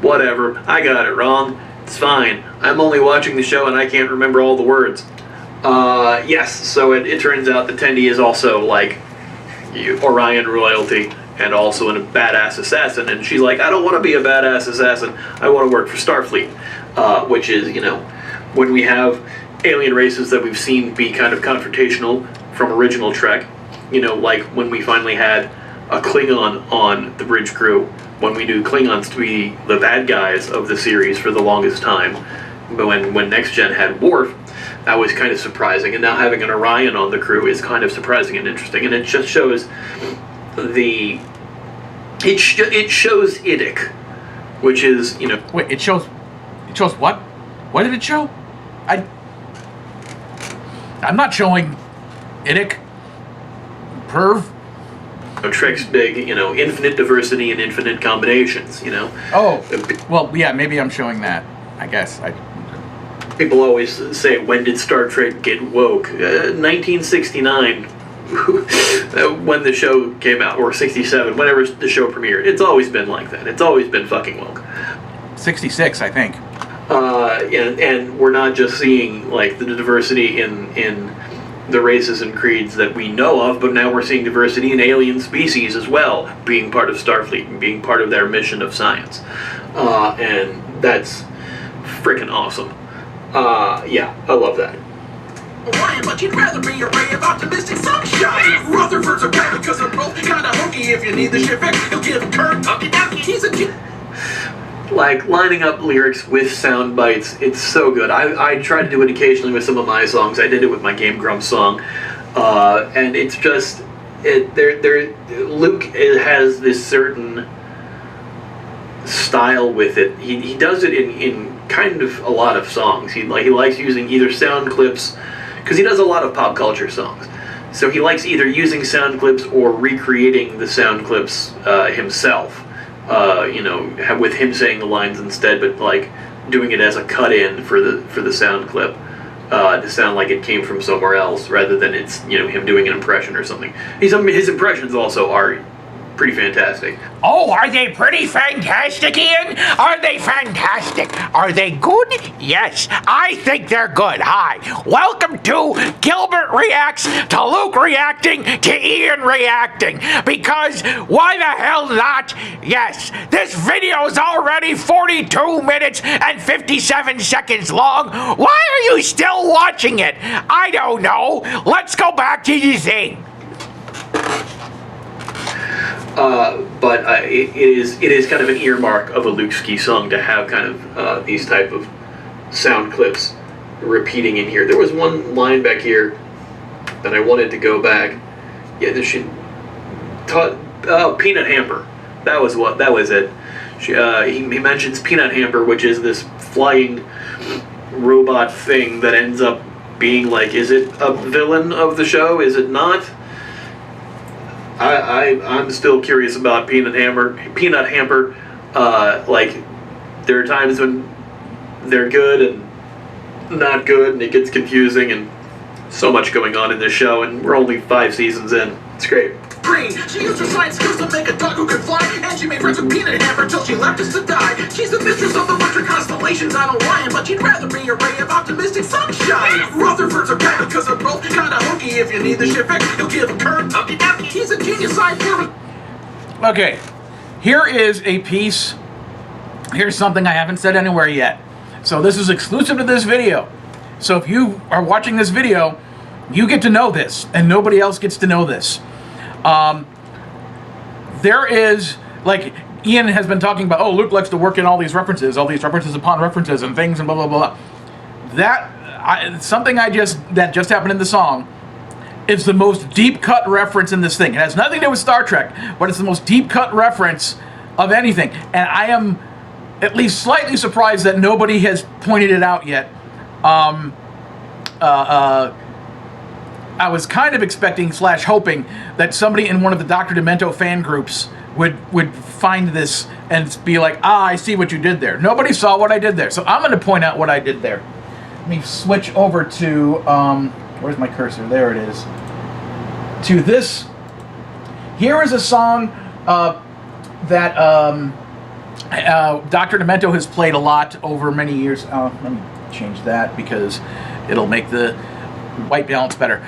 Speaker 2: Whatever. I got it wrong. It's fine. I'm only watching the show and I can't remember all the words. Yes, so it turns out that Tendi is also, like, Orion royalty and also a badass assassin. And she's like, I don't want to be a badass assassin. I want to work for Starfleet. Which is, when we have alien races that we've seen be kind of confrontational from original Trek, like when we finally had a Klingon on the bridge crew, when we knew Klingons to be the bad guys of the series for the longest time, but when Next Gen had Worf, that was kind of surprising, and now having an Orion on the crew is kind of surprising and interesting, and it just shows it shows Idic, which is,
Speaker 3: Wait, it shows what? What did it show? I'm not showing Idic. Perv.
Speaker 2: Trek's big, infinite diversity and infinite combinations,
Speaker 3: Oh, well, yeah, maybe I'm showing that, I guess.
Speaker 2: People always say, when did Star Trek get woke? 1969, when the show came out, or 67, whenever the show premiered. It's always been like that. It's always been fucking woke.
Speaker 3: 66, I think.
Speaker 2: And we're not just seeing, like, the diversity in the races and creeds that we know of, but now we're seeing diversity in alien species as well, being part of Starfleet and being part of their mission of science. And that's freaking awesome. Yeah, I love that.
Speaker 4: Orion, but you'd rather be a ray of optimistic sunshine. Rutherford's a guy because they're both kind of hokey. If you need the shit fixed, he'll give Kurt Hunky Dunky. He's a
Speaker 2: Like, lining up lyrics with sound bites, it's so good. I try to do it occasionally with some of my songs. I did it with my Game Grumps song. And it's just, Luke has this certain style with it. He does it in kind of a lot of songs. He likes using either sound clips, because he does a lot of pop culture songs. So he likes either using sound clips or recreating the sound clips himself. With him saying the lines instead, but like doing it as a cut-in for the sound clip to sound like it came from somewhere else, rather than it's him doing an impression or something. His impressions also are pretty fantastic.
Speaker 6: Oh, are they pretty fantastic, Ian? Are they fantastic? Are they good? Yes, I think they're good. Hi, welcome to Gilbert Reacts to Luke reacting to Ian reacting. Because why the hell not? Yes, this video's already 42 minutes and 57 seconds long. Why are you still watching it? I don't know. Let's go back to the thing.
Speaker 2: But it is kind of an earmark of a Luke Ski song to have kind of these type of sound clips repeating in here. There was one line back here that I wanted to go back. Yeah, Peanut Hamper. That was it. He mentions Peanut Hamper, which is this flying robot thing that ends up being like, is it a villain of the show? Is it not? I'm still curious about Peanut Hamper. Like, there are times when they're good and not good, and it gets confusing, and so much going on in this show, and we're only 5 seasons in. It's great.
Speaker 4: Green. She used her science skills to make a dog who could fly, and she made friends with Peanut Hammer till she left us to die. She's the mistress of the winter constellations. I don't Orion, but you'd rather be a ray of optimistic sunshine. Rutherford's a guy because they're both kind of hokey. If you need the shit fixed, he'll give Kurt Hunky Dunky. He's a genius scientist.
Speaker 3: Okay, here is a piece. Here's something I haven't said anywhere yet. So this is exclusive to this video. So if you are watching this video, you get to know this, and nobody else gets to know this. There is, like, Ian has been talking about, oh, Luke likes to work in all these references upon references and things and blah, blah, blah. Something that just happened in the song is the most deep cut reference in this thing. It has nothing to do with Star Trek, but it's the most deep cut reference of anything. And I am at least slightly surprised that nobody has pointed it out yet. I was kind of expecting / hoping that somebody in one of the Dr. Demento fan groups would find this and be like, I see what you did there. Nobody saw what I did there, so I'm going to point out what I did there. Let me switch over to where's my cursor? There it is. To this. Here is a song that Dr. Demento has played a lot over many years. Let me change that because it'll make the white balance better.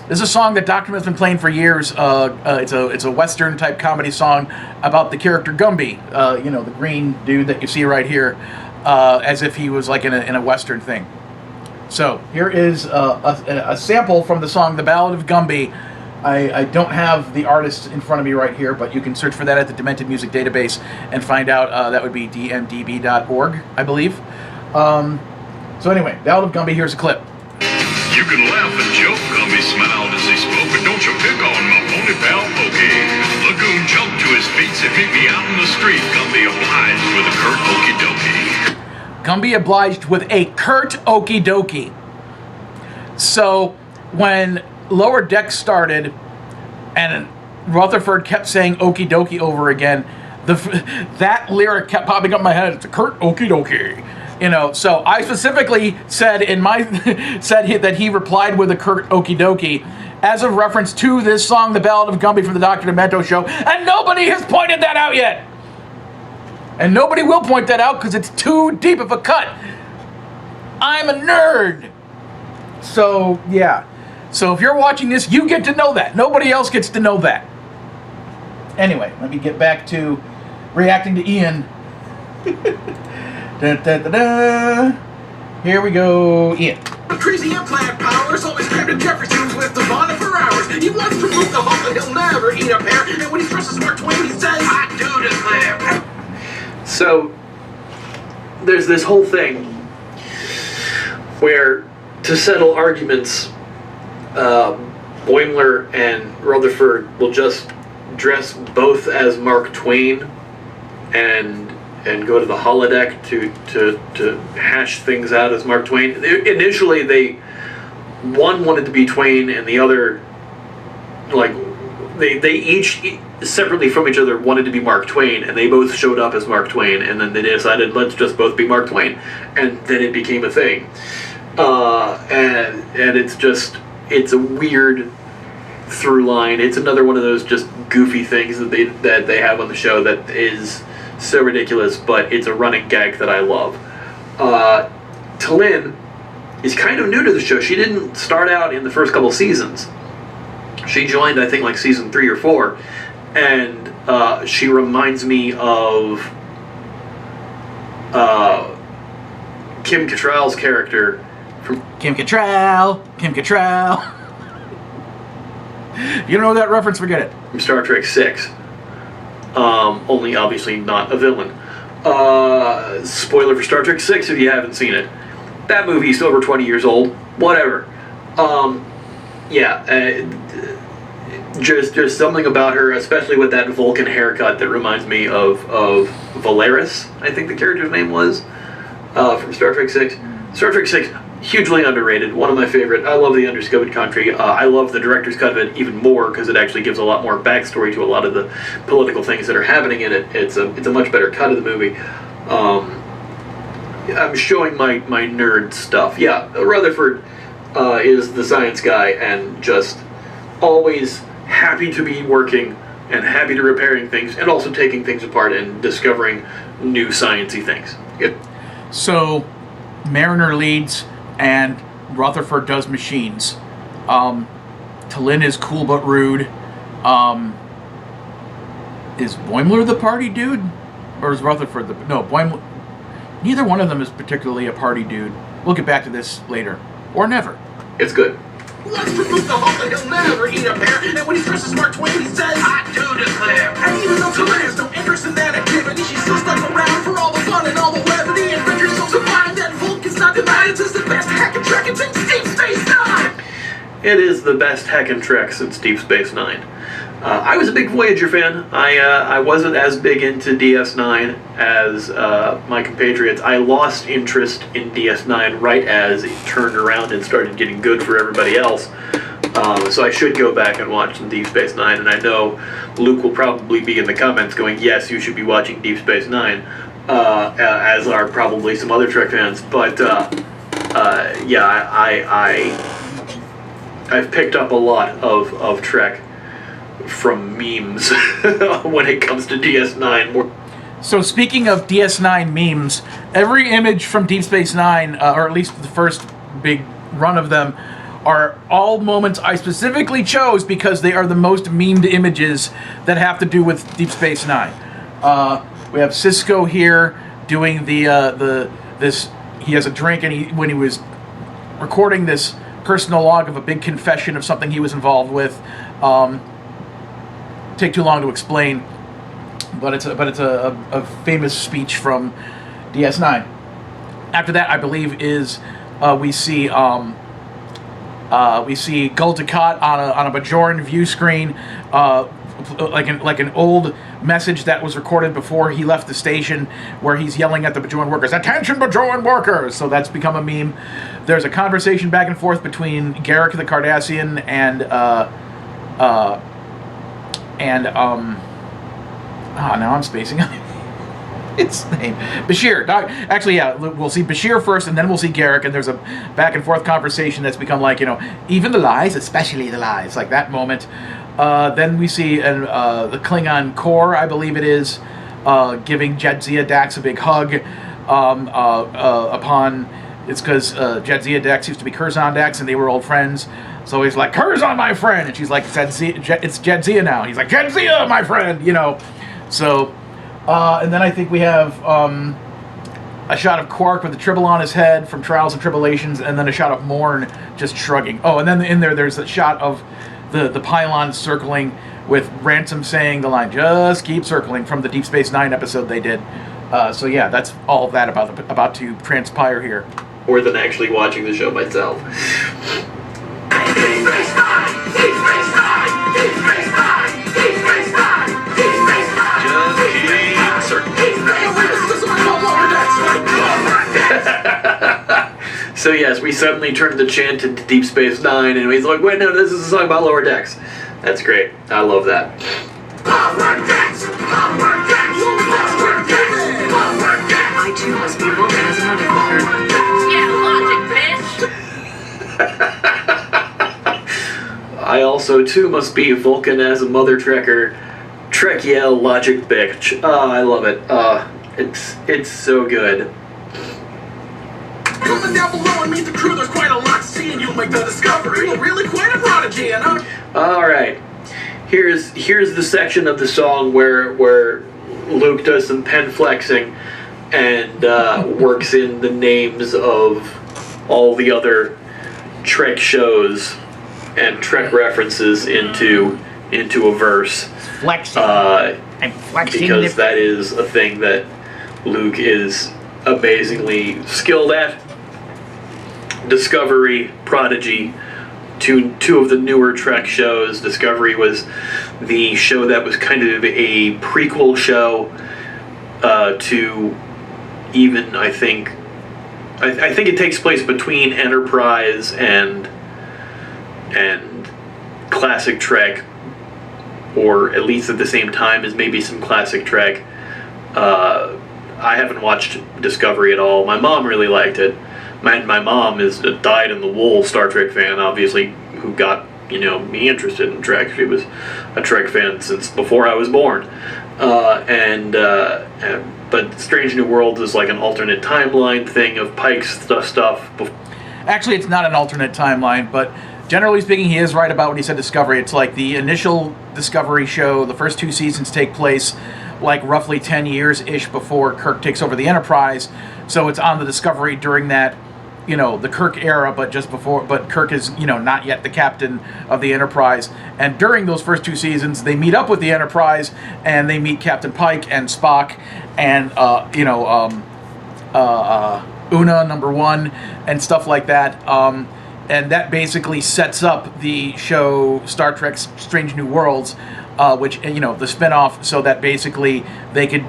Speaker 3: This is a song that Dr. has been playing for years. It's a Western type comedy song about the character Gumby, the green dude that you see right here, as if he was like in a Western thing. So here is a sample from the song "The Ballad of Gumby." I don't have the artist in front of me right here, but you can search for that at the Demented Music Database and find out. That would be dmdb.org, I believe. So anyway, Ballad of Gumby, here's a clip.
Speaker 7: You can laugh and joke, Gumby smiled as he spoke, but don't you pick on my pony pal Pokey. Lagoon jumped to his feet, said meet me out in the street. Gumby obliged with a curt okie dokie.
Speaker 3: Gumby obliged with a curt okie dokie. So when Lower Deck started and Rutherford kept saying okie dokie over again, that lyric kept popping up in my head. It's a curt okie dokie. So I specifically said that he replied with a curt okie dokie as a reference to this song, The Ballad of Gumby from the Dr. Demento Show, and nobody has pointed that out yet. And nobody will point that out because it's too deep of a cut. I'm a nerd. So, yeah. So if you're watching this, you get to know that. Nobody else gets to know that. Anyway, let me get back to reacting to Ian. Da, da, da, da. Here we go, Ian.
Speaker 4: Crazy implant powers, always crammed in Jefferson's with the Devon for hours. He wants to move the Hulk and he'll never eat a pear. And when he dresses Mark Twain, he says, I do declare.
Speaker 2: So, there's this whole thing where, to settle arguments, Boimler and Rutherford will just dress both as Mark Twain and go to the holodeck to hash things out as Mark Twain. Initially, one wanted to be Twain and the other, they each separately from each other wanted to be Mark Twain, and they both showed up as Mark Twain, and then they decided, let's just both be Mark Twain, and then it became a thing. And it's a weird through line. It's another one of those just goofy things that they have on the show that is so ridiculous, but it's a running gag that I love. T'Lyn is kind of new to the show. She didn't start out in the first couple seasons. She joined, I think, like season 3 or 4, and she reminds me of Kim Cattrall's character from
Speaker 3: Kim Cattrall. You know that reference? Forget it.
Speaker 2: From Star Trek 6. Only obviously not a villain. Spoiler for Star Trek 6 if you haven't seen it. That movie's over 20 years old. Whatever. Just something about her, especially with that Vulcan haircut, that reminds me of Valeris, I think the character's name was, from Star Trek 6. Star Trek 6, hugely underrated, one of my favorite. I love the Undiscovered Country. I love the director's cut of it even more because it actually gives a lot more backstory to a lot of the political things that are happening in it. It's a much better cut of the movie. I'm showing my nerd stuff. Yeah, Rutherford is the science guy and just always happy to be working and happy to repairing things and also taking things apart and discovering new sciencey things. Good.
Speaker 3: So, Mariner leads and Rutherford does machines. T'Lyn is cool but rude. Is Boimler the party dude? Or is Rutherford the... No, Boimler... Neither one of them is particularly a party dude. We'll get back to this later. Or never.
Speaker 2: It's good.
Speaker 4: Let's remove the Hulk and he'll never eat a pear. And when he dresses Mark Twain, he says, I do declare. And even though T'Lyn has no interest in that activity, she still stuck around for all the fun and all the levity. And renders so divine that Vulcan's not denied. It's the best hack and track since Deep Space Nine.
Speaker 2: It is the best hack and trek since Deep Space Nine. I was a big Voyager fan. I wasn't as big into DS9 as my compatriots. I lost interest in DS9 right as it turned around and started getting good for everybody else. So I should go back and watch some Deep Space Nine, and I know Luke will probably be in the comments going, yes, you should be watching Deep Space Nine, as are probably some other Trek fans. But I've picked up a lot of Trek from memes when it comes to DS9.
Speaker 3: So speaking of DS9 memes, every image from Deep Space Nine, or at least the first big run of them, are all moments I specifically chose because they are the most memed images that have to do with Deep Space Nine. We have Cisco here doing this. He has a drink, and when he was recording this personal log of a big confession of something he was involved with. Take too long to explain, but it's a famous speech from DS9. After that, I believe is we see Gul Dukat on a Bajoran view screen, like an old message that was recorded before he left the station, where he's yelling at the Bajoran workers, "Attention, Bajoran workers!" So that's become a meme. There's a conversation back and forth between Garrick the Cardassian and now I'm spacing on its name. Bashir. Actually, yeah, we'll see Bashir first, and then we'll see Garrick, and there's a back and forth conversation that's become like, even the lies, especially the lies, like that moment. Then we see the Klingon Core, I believe it is, giving Jadzia Dax a big hug it's because Jadzia Dax used to be Curzon Dax, and they were old friends. So he's like, "Curzon, my friend," and she's like, "It's Jadzia now." He's like, "Jadzia, my friend," So, and then I think we have a shot of Quark with a tribble on his head from Trials and Tribulations, and then a shot of Morn just shrugging. Oh, and then in there's a shot of the pylon circling with Ransom saying the line, "Just keep circling," from the Deep Space Nine episode they did. So yeah, that's all of that about to transpire here.
Speaker 2: More than actually watching the show myself. So yes, we suddenly turned the chant into Deep Space Nine, and he's like, "Wait, no, this is a song about Lower Decks." That's great. I love that.
Speaker 5: I too must be Vulcan as a motherfucker. Yeah, logic, bitch.
Speaker 2: I also too must be Vulcan as a mother trekker. Trek yell, logic bitch. I love it. It's so good.
Speaker 4: Coming down below and meet the crew, there's quite a lot to see, and you'll make the discovery. You're really quite a prodigy, and
Speaker 2: Alright. Here's the section of the song where Luke does some pen flexing and works in the names of all the other Trek shows and Trek references into a verse.
Speaker 6: Flexing. I'm flexing.
Speaker 2: Because that is a thing that Luke is amazingly skilled at. Discovery, Prodigy, two of the newer Trek shows. Discovery was the show that was kind of a prequel show to even, I think it takes place between Enterprise and classic Trek, or at least at the same time as maybe some classic Trek. I haven't watched Discovery at all. My mom really liked it. My mom is a dyed-in-the-wool Star Trek fan, obviously, who got me interested in Trek. She was a Trek fan since before I was born. But Strange New Worlds is like an alternate timeline thing of Pike's stuff.
Speaker 3: Actually, it's not an alternate timeline, but generally speaking, he is right about when he said Discovery. It's like the initial Discovery show, the first 2 seasons take place like roughly 10 years-ish before Kirk takes over the Enterprise. So it's on the Discovery during that, the Kirk era, but just before, but Kirk is, not yet the captain of the Enterprise. And during those first 2 seasons, they meet up with the Enterprise, and they meet Captain Pike and Spock, and, Una, number 1, and stuff like that. And that basically sets up the show Star Trek Strange New Worlds, which, the spinoff, so that basically they could...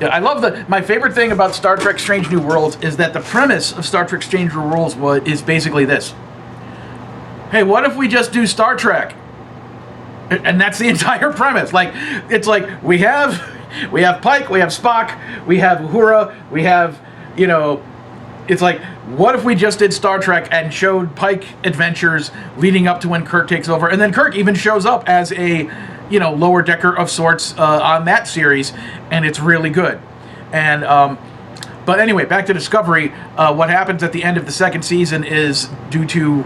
Speaker 3: I love my favorite thing about Star Trek Strange New Worlds is that the premise of Star Trek Strange New Worlds is basically this. hey, what if we just do Star Trek? And that's the entire premise. Like, it's like we have Pike, we have Spock, we have Uhura, we have, you know, it's like, what if we just did Star Trek and showed Pike adventures leading up to when Kirk takes over, and then Kirk even shows up as a, you know, lower decker of sorts on that series, and it's really good. And but anyway, back to Discovery. What happens at the end of the second season is, due to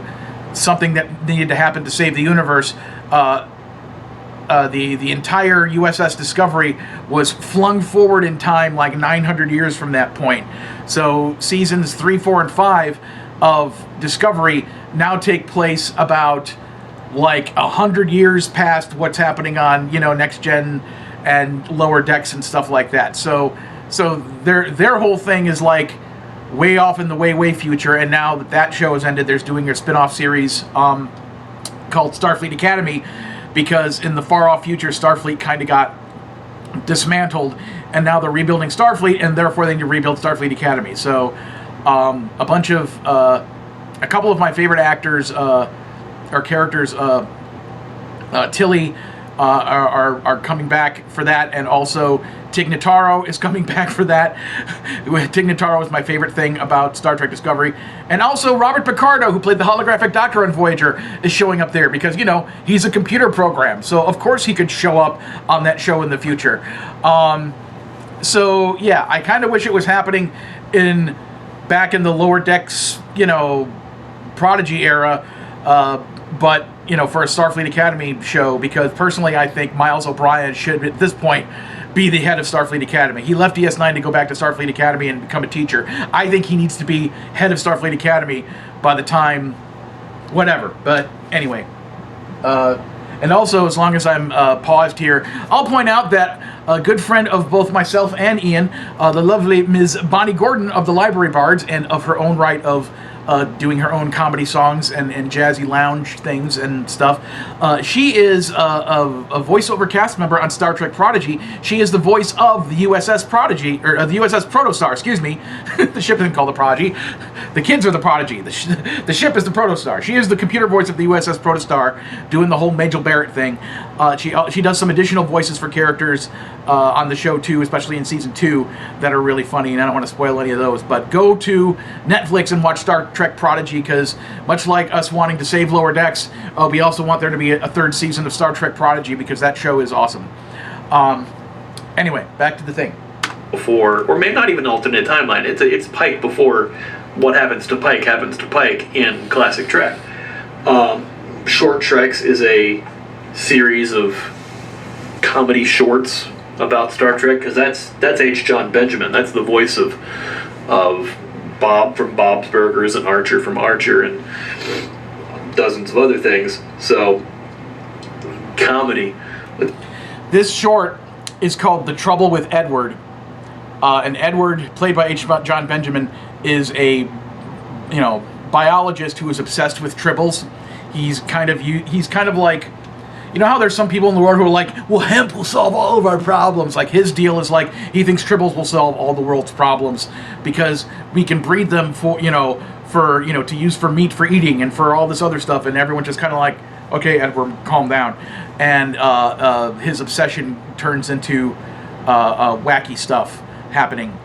Speaker 3: something that needed to happen to save the universe, the entire USS Discovery was flung forward in time like 900 years from that point. So seasons 3, 4, and 5 of Discovery now take place about like 100 years past what's happening on, you know, Next Gen and Lower Decks and stuff like that. So their whole thing is like way off in the way future. And now that show has ended, there's doing a spin-off series called Starfleet Academy, because in the far-off future, Starfleet kind of got dismantled, and now they're rebuilding Starfleet, and therefore they need to rebuild Starfleet Academy. So a couple of my favorite actors or characters, Tilly, are coming back for that, and also Tig Notaro is coming back for that. Tig Notaro is my favorite thing about Star Trek Discovery. And also Robert Picardo, who played the holographic Doctor on Voyager, is showing up there because, you know, he's a computer program. So, of course, he could show up on that show in the future. So, yeah, I kind of wish it was happening back in the Lower Decks, you know, Prodigy era. But, you know, for a Starfleet Academy show, because personally I think Miles O'Brien should, at this point, be the head of Starfleet Academy. He left DS9 to go back to Starfleet Academy and become a teacher. I think he needs to be head of Starfleet Academy by the time, whatever. But anyway, and also, as long as I'm paused here, I'll point out that a good friend of both myself and Ian, the lovely Ms. Bonnie Gordon of the Library Bards, and of her own right of doing her own comedy songs and jazzy lounge things and stuff. She is a voiceover cast member on Star Trek Prodigy. She is the voice of the USS Prodigy, or the USS Protostar, excuse me. The ship isn't called the Prodigy. The kids are the Prodigy. The ship is the Protostar. She is the computer voice of the USS Protostar, doing the whole Majel Barrett thing. She does some additional voices for characters on the show too, especially in season 2, that are really funny, and I don't want to spoil any of those. But go to Netflix and watch Star Trek Prodigy, because much like us wanting to save Lower Decks, we also want there to be a third season of Star Trek Prodigy, because that show is awesome. Anyway, back to the thing.
Speaker 2: Before, or maybe not even alternate timeline, it's Pike before what happens to Pike in classic Trek. Short Treks is a series of comedy shorts about Star Trek, because that's H. John Benjamin. That's the voice of Bob from Bob's Burgers and Archer from Archer and dozens of other things. So, comedy.
Speaker 3: This short is called The Trouble with Edward. And Edward, played by H. John Benjamin, is a, biologist who is obsessed with tribbles. He's kind of like, you know how there's some people in the world who are like, well, hemp will solve all of our problems. Like, his deal is like, he thinks tribbles will solve all the world's problems because we can breed them for to use for meat for eating and for all this other stuff. And everyone's just kind of like, okay, Edward, calm down. And his obsession turns into wacky stuff happening.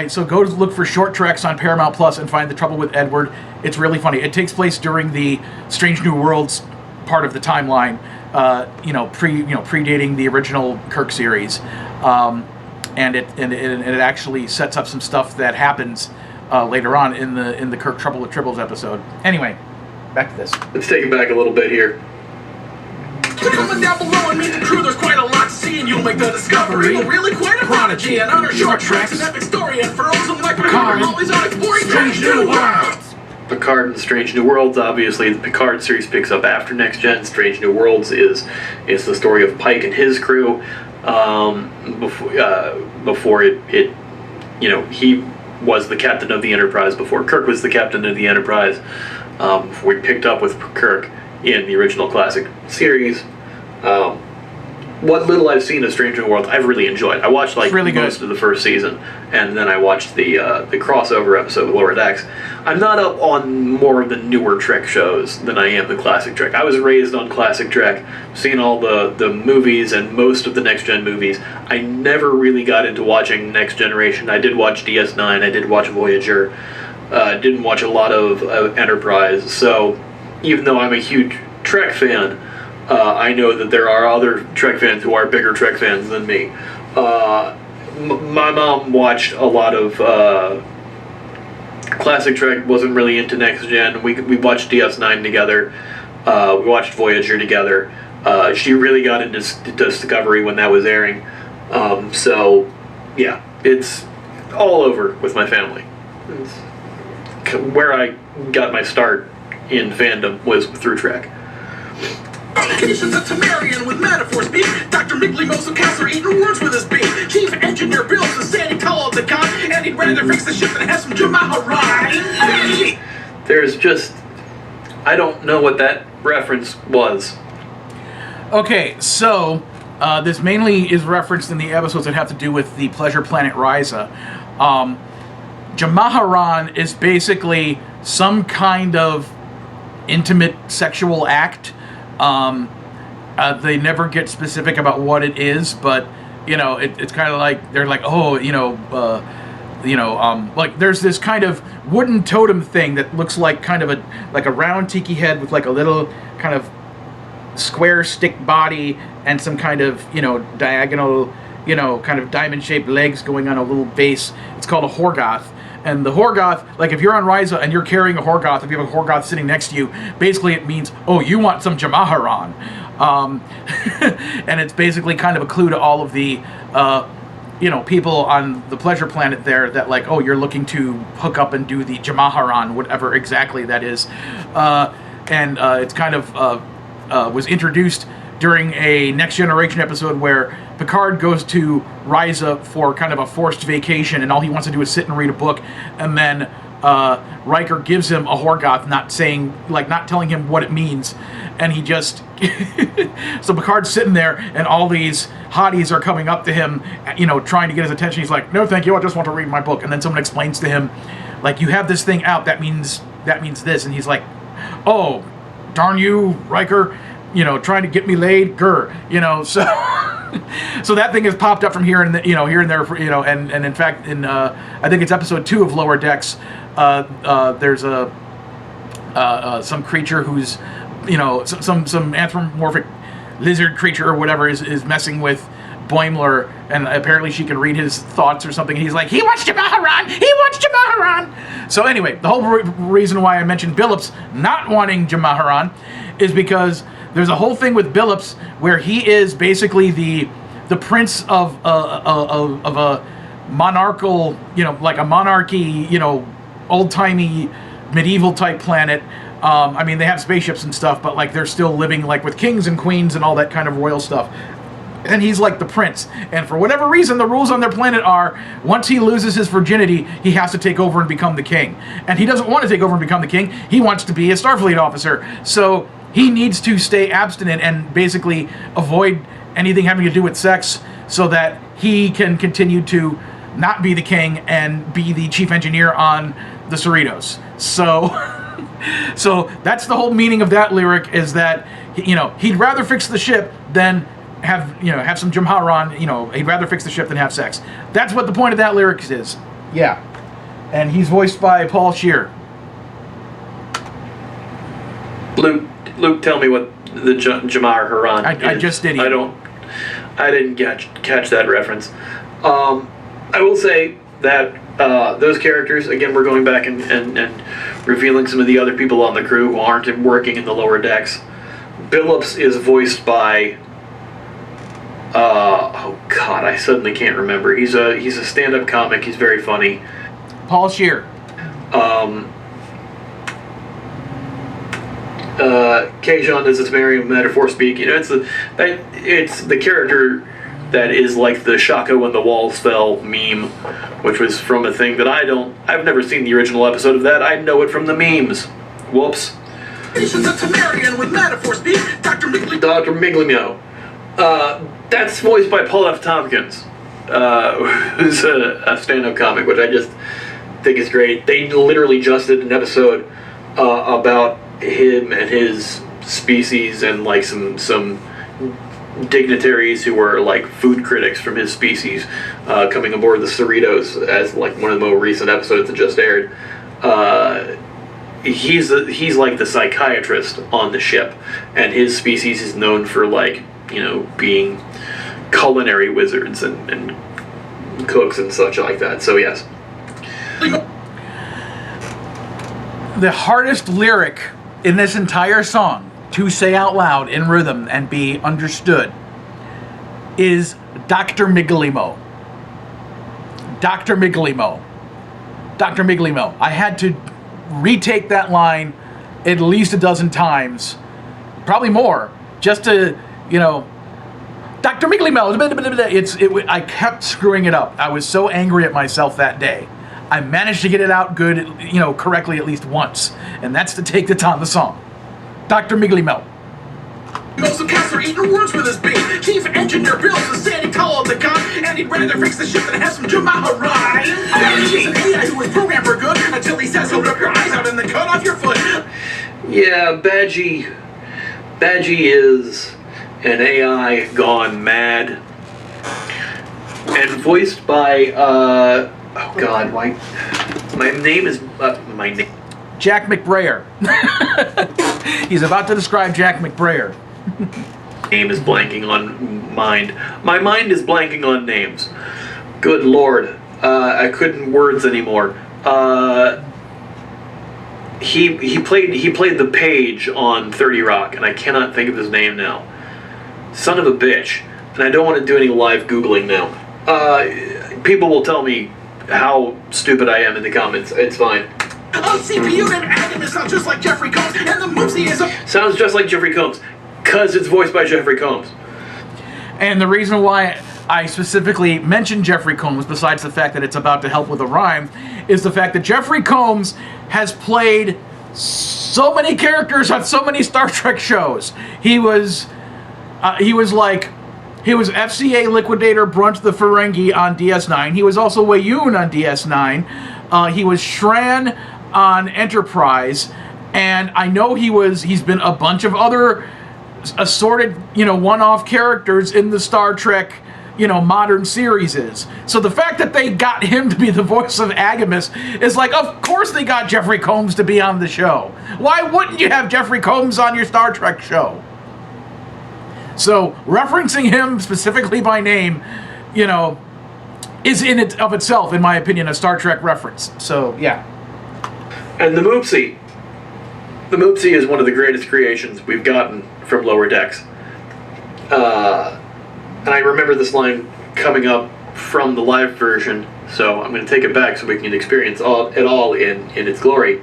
Speaker 3: So go look for Short Treks on Paramount Plus and find The Trouble with Edward. It's really funny. It takes place during the Strange New Worlds part of the timeline, predating the original Kirk series, and it actually sets up some stuff that happens later on in the Kirk Trouble with Tribbles episode. Anyway, back to this.
Speaker 2: Let's take it back a little bit here.
Speaker 4: So comment down below and meet the crew. There's quite a lot to see, and you'll make the discovery. Really quite a prodigy, and other short tracks, an epic story, and for those who like Picard, always on exploring strange new worlds.
Speaker 2: Picard and Strange New Worlds, obviously, the Picard series picks up after Next Gen. Strange New Worlds is the story of Pike and his crew. Before he was the captain of the Enterprise. Before Kirk was the captain of the Enterprise. Before we picked up with Kirk in the original classic series. what little I've seen of Strange New Worlds, I've really enjoyed. I watched like
Speaker 3: really
Speaker 2: most of the first season, and then I watched the crossover episode with Lower Decks. I'm not up on more of the newer Trek shows than I am the classic Trek. I was raised on classic Trek, seen all the movies and most of the Next Gen movies. I never really got into watching Next Generation. I did watch DS9, I did watch Voyager, didn't watch a lot of Enterprise. So even though I'm a huge Trek fan, I know that there are other Trek fans who are bigger Trek fans than me. My mom watched a lot of classic Trek, wasn't really into Next Gen. We watched DS9 together. We watched Voyager together. She really got into Discovery when that was airing. So, yeah, it's all over with my family. It's where I got my start in fandom was through Trek.
Speaker 4: Communications at Tamarian with metaphor speak. Dr. Migley knows some counselor eating words with his beak. Chief Engineer Bill's the standing tall of the god, and he'd rather fix the ship than have some Jamaharai.
Speaker 2: There's just... I don't know what that reference was.
Speaker 3: Okay, so this mainly is referenced in the episodes that have to do with the Pleasure Planet Risa. Jamaharan is basically some kind of intimate sexual act. They never get specific about what it is, but it's kind of like they're like, like there's this kind of wooden totem thing that looks like kind of a round tiki head with like a little kind of square stick body and some kind of diagonal kind of diamond shaped legs going on a little base. It's called a Horgoth. And the Horgoth, like if you're on Risa and you're carrying a Horgoth, if you have a Horgoth sitting next to you, basically it means, oh, you want some Jamaharan. And it's basically kind of a clue to all of the, people on the Pleasure Planet there that like, oh, you're looking to hook up and do the Jamaharan, whatever exactly that is. And it's kind of was introduced during a Next Generation episode where Picard goes to Risa for kind of a forced vacation, and all he wants to do is sit and read a book, and then Riker gives him a Horgoth, not telling him what it means, and he just so Picard's sitting there, and all these hotties are coming up to him, trying to get his attention. He's like, "No, thank you. I just want to read my book." And then someone explains to him, like, "You have this thing out. That means this." And he's like, "Oh, darn you, Riker. Trying to get me laid, grr." So so that thing has popped up from here and here and there, and in fact, in I think it's episode 2 of Lower Decks, there's some creature who's some anthropomorphic lizard creature or whatever is messing with Boimler, and apparently she can read his thoughts or something. And he's like, "He wants Jamaharan! He wants Jamaharan!" So anyway, the whole reason why I mentioned Billups not wanting Jamaharan is because there's a whole thing with Billups where he is basically the prince of a monarchical, like a monarchy, old-timey medieval type planet. I mean, they have spaceships and stuff, but like they're still living like with kings and queens and all that kind of royal stuff. And he's like the prince. And for whatever reason, the rules on their planet are, once he loses his virginity, he has to take over and become the king. And he doesn't want to take over and become the king. He wants to be a Starfleet officer. So he needs to stay abstinent and basically avoid anything having to do with sex so that he can continue to not be the king and be the chief engineer on the Cerritos. So so that's the whole meaning of that lyric, is that he'd rather fix the ship than have some Jamaharan. He'd rather fix the ship than have sex. That's what the point of that lyric is. Yeah. And he's voiced by Paul Scheer.
Speaker 2: Luke, tell me what the Jamaharan is.
Speaker 3: I just did.
Speaker 2: I didn't catch that reference. I will say that those characters, again, we're going back and revealing some of the other people on the crew who aren't working in the Lower Decks. Billups is voiced by I suddenly can't remember. He's a stand-up comic. He's very funny.
Speaker 3: Paul Scheer.
Speaker 2: Keijon is its Mariam metaphor speak. It's the character that is like the Shaka when the walls fell meme, which was from a thing that I've never seen the original episode of that. I know it from the memes. Whoops.
Speaker 4: With metaphor speak, Dr.
Speaker 2: Miglio. That's voiced by Paul F. Tompkins, who's a stand-up comic, which I just think is great. They literally just did an episode about him and his species and like some dignitaries who were like food critics from his species coming aboard the Cerritos as like one of the more recent episodes that just aired. He's like the psychiatrist on the ship, and his species is known for like, you know, being culinary wizards and cooks and such like that. So yes.
Speaker 3: The hardest lyric in this entire song to say out loud in rhythm and be understood is Dr. Miglimo. Dr. Miglimo. Dr. Miglimo. I had to retake that line at least a dozen times, probably more, just to, you know, Dr. Miglimo. I kept screwing it up. I was so angry at myself that day. I managed to get it out good, you know, correctly at least once, and that's the take that's on the song. Dr. Miglimo.
Speaker 4: Most of cats are eating words with his beat. Chief engineer builds a standing tall of the gun, and he'd rather fix the ship than have some Jamahara. He's an AI who was programmed for good until he says he'll rip your eyes out and then cut off your foot.
Speaker 2: Yeah, Badgie is an AI gone mad, and voiced by oh god, my name is my name.
Speaker 3: Jack McBrayer. He's about to describe Jack McBrayer.
Speaker 2: Name is blanking on mind. My mind is blanking on names. Good lord, I couldn't words anymore. He played the page on 30 Rock, and I cannot think of his name now. Son of a bitch. And I don't want to do any live Googling now. People will tell me how stupid I am in the comments. It's fine.
Speaker 4: A CPU named Agnes sounds just like Jeffrey Combs, and the Moopsie is a...
Speaker 2: Sounds just like Jeffrey Combs, because it's voiced by Jeffrey Combs.
Speaker 3: And the reason why I specifically mentioned Jeffrey Combs, besides the fact that it's about to help with a rhyme, is the fact that Jeffrey Combs has played so many characters on so many Star Trek shows. He was FCA Liquidator Brunt the Ferengi on DS9. He was also Wayun on DS9. He was Shran on Enterprise, and I know he's been a bunch of other assorted, you know, one-off characters in the Star Trek, you know, modern series. So the fact that they got him to be the voice of Agamus is like, of course they got Jeffrey Combs to be on the show. Why wouldn't you have Jeffrey Combs on your Star Trek show? So referencing him specifically by name, you know, is in it of itself, in my opinion, a Star Trek reference. So yeah.
Speaker 2: And the Moopsie. The Moopsie is one of the greatest creations we've gotten from Lower Decks. And I remember this line coming up from the live version, so I'm going to take it back so we can experience it all in its glory.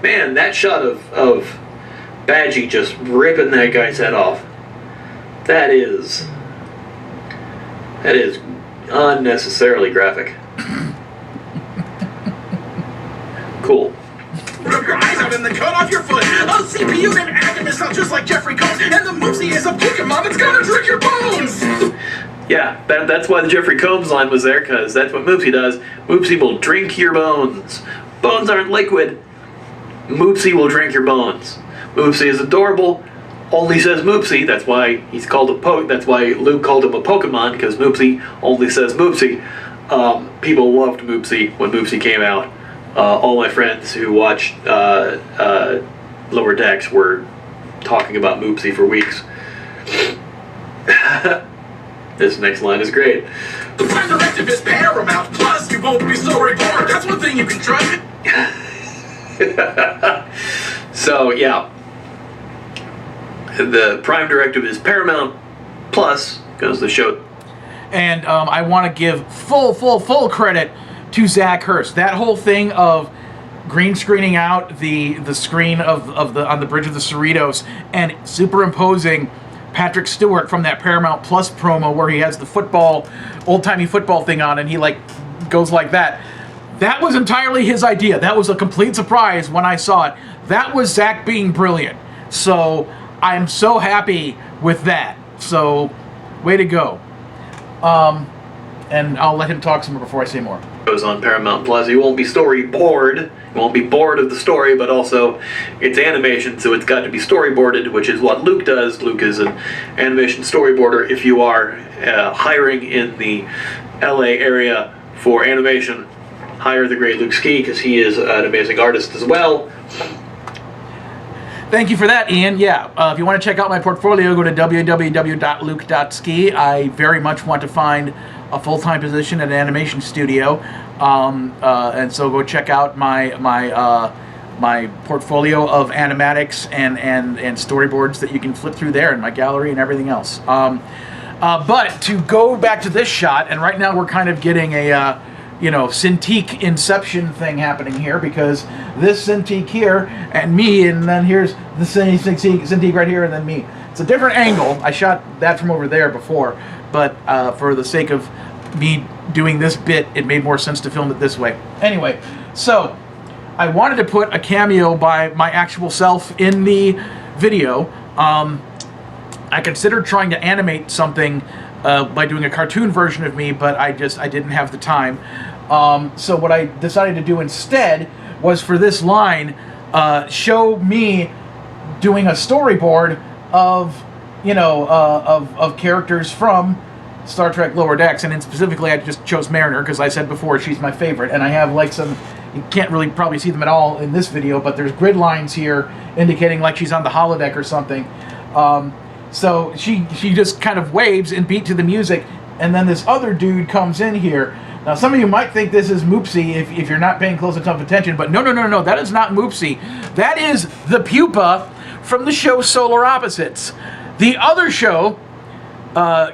Speaker 2: Man, that shot of Badgie just ripping that guy's head off. That is unnecessarily graphic. Cool.
Speaker 4: Rip your eyes out and then cut off your foot. A CPU named Agnes sounds just like Jeffrey Combs, and the Moopsie is a Pokemon that's gonna drink your bones.
Speaker 2: Yeah, that's why the Jeffrey Combs line was there, because that's what Moopsie does. Moopsie will drink your bones. Bones aren't liquid. Moopsie will drink your bones. Moopsie is adorable. Only says Moopsie. That's why he's called that's why Luke called him a Pokemon, because Moopsie only says Moopsie. People loved Moopsie when Moopsie came out. All my friends who watched Lower Decks were talking about Moopsie for weeks. This next line is great.
Speaker 4: The Prime Directive is paramount, plus you won't be storyboard. That's one thing you can try.
Speaker 2: So, yeah. The Prime Directive is paramount, plus goes the show.
Speaker 3: And I want to give full credit to Zach Hurst. That whole thing of green screening out the screen of the on the bridge of the Cerritos and superimposing Patrick Stewart from that Paramount Plus promo where he has the old-timey football thing on and he like goes like that. That was entirely his idea. That was a complete surprise when I saw it. That was Zach being brilliant. So I'm so happy with that. So way to go. And I'll let him talk some more before I say more.
Speaker 2: Goes on Paramount Plus. You won't be storybored. You won't be bored of the story, but also it's animation, so it's got to be storyboarded, which is what Luke does. Luke is an animation storyboarder. If you are hiring in the LA area for animation, hire the great Luke Ski, because he is an amazing artist as well.
Speaker 3: Thank you for that, Ian. Yeah, if you want to check out my portfolio, go to www.luke.ski. I very much want to find a full-time position at an animation studio, and so go check out my portfolio of animatics and storyboards that you can flip through there in my gallery and everything else. But to go back to this shot, and right now we're kind of getting a Cintiq Inception thing happening here, because this Cintiq here and me, and then here's the Cintiq right here, and then me. It's a different angle. I shot that from over there before, but for the sake of me doing this bit, it made more sense to film it this way. Anyway, so I wanted to put a cameo by my actual self in the video. I considered trying to animate something by doing a cartoon version of me, but I didn't have the time. So what I decided to do instead was, for this line, show me doing a storyboard of of characters from Star Trek Lower Decks, and then specifically I just chose Mariner because I said before she's my favorite, and I have like some, you can't really probably see them at all in this video, but there's grid lines here indicating like she's on the holodeck or something. So she just kind of waves and beat to the music, and then this other dude comes in here. Now some of you might think this is Moopsy if you're not paying close enough attention, but no, that is not Moopsy. That is the pupa from the show Solar Opposites. The other show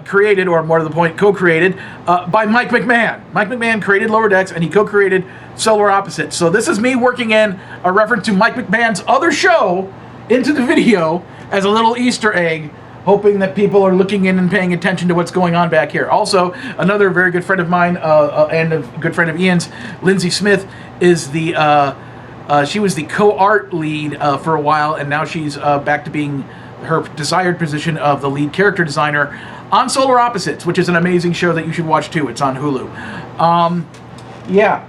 Speaker 3: created, or more to the point, co-created by Mike McMahon. Mike McMahon created Lower Decks, and he co-created Solar Opposites. So this is me working in a reference to Mike McMahon's other show into the video as a little Easter egg, hoping that people are looking in and paying attention to what's going on back here. Also, another very good friend of mine and a good friend of Ian's, Lindsay Smith, is the she was the co-art lead for a while, and now she's back to being her desired position of the lead character designer on Solar Opposites, which is an amazing show that you should watch too. It's on Hulu.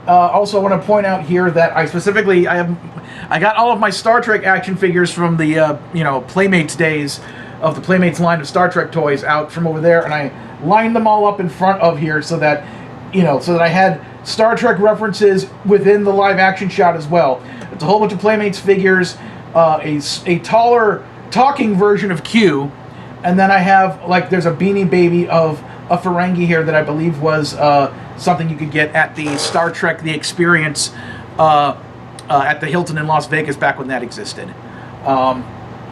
Speaker 3: Also, I want to point out here that I got all of my Star Trek action figures from the Playmates days of the Playmates line of Star Trek toys out from over there, and I lined them all up in front of here so that I had Star Trek references within the live action shot as well. It's a whole bunch of Playmates figures, a taller talking version of Q, and then I have, there's a Beanie Baby of a Ferengi here that I believe was something you could get at the Star Trek The Experience at the Hilton in Las Vegas back when that existed.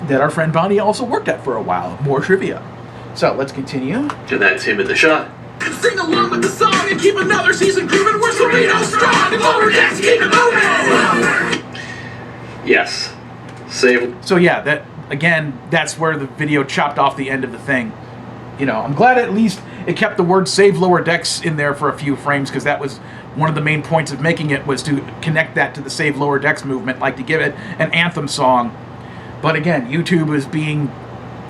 Speaker 3: That our friend Bonnie also worked at for a while. More trivia. So let's continue.
Speaker 2: And that's him in the shot.
Speaker 4: Sing along with the song and keep another season grooving. We're Cerritos strong and Lower Decks keep it moving.
Speaker 2: Yes. Save.
Speaker 3: So yeah, that's where the video chopped off the end of the thing. I'm glad at least it kept the word "Save Lower Decks" in there for a few frames, because that was one of the main points of making it, was to connect that to the Save Lower Decks movement, like to give it an anthem song. But again, YouTube was being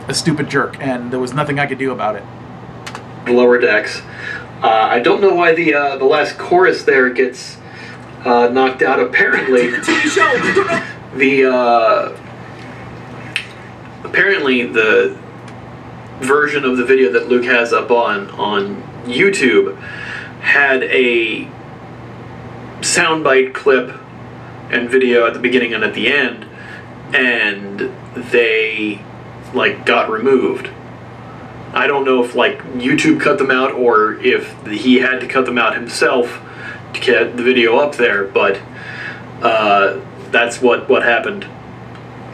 Speaker 3: a stupid jerk, and there was nothing I could do about it.
Speaker 2: Lower Decks. I don't know why the last chorus there gets knocked out. Apparently, the version of the video that Luke has up on YouTube had a soundbite clip and video at the beginning and at the end, and they got removed. I don't know if YouTube cut them out or if he had to cut them out himself to get the video up there, but that's what happened,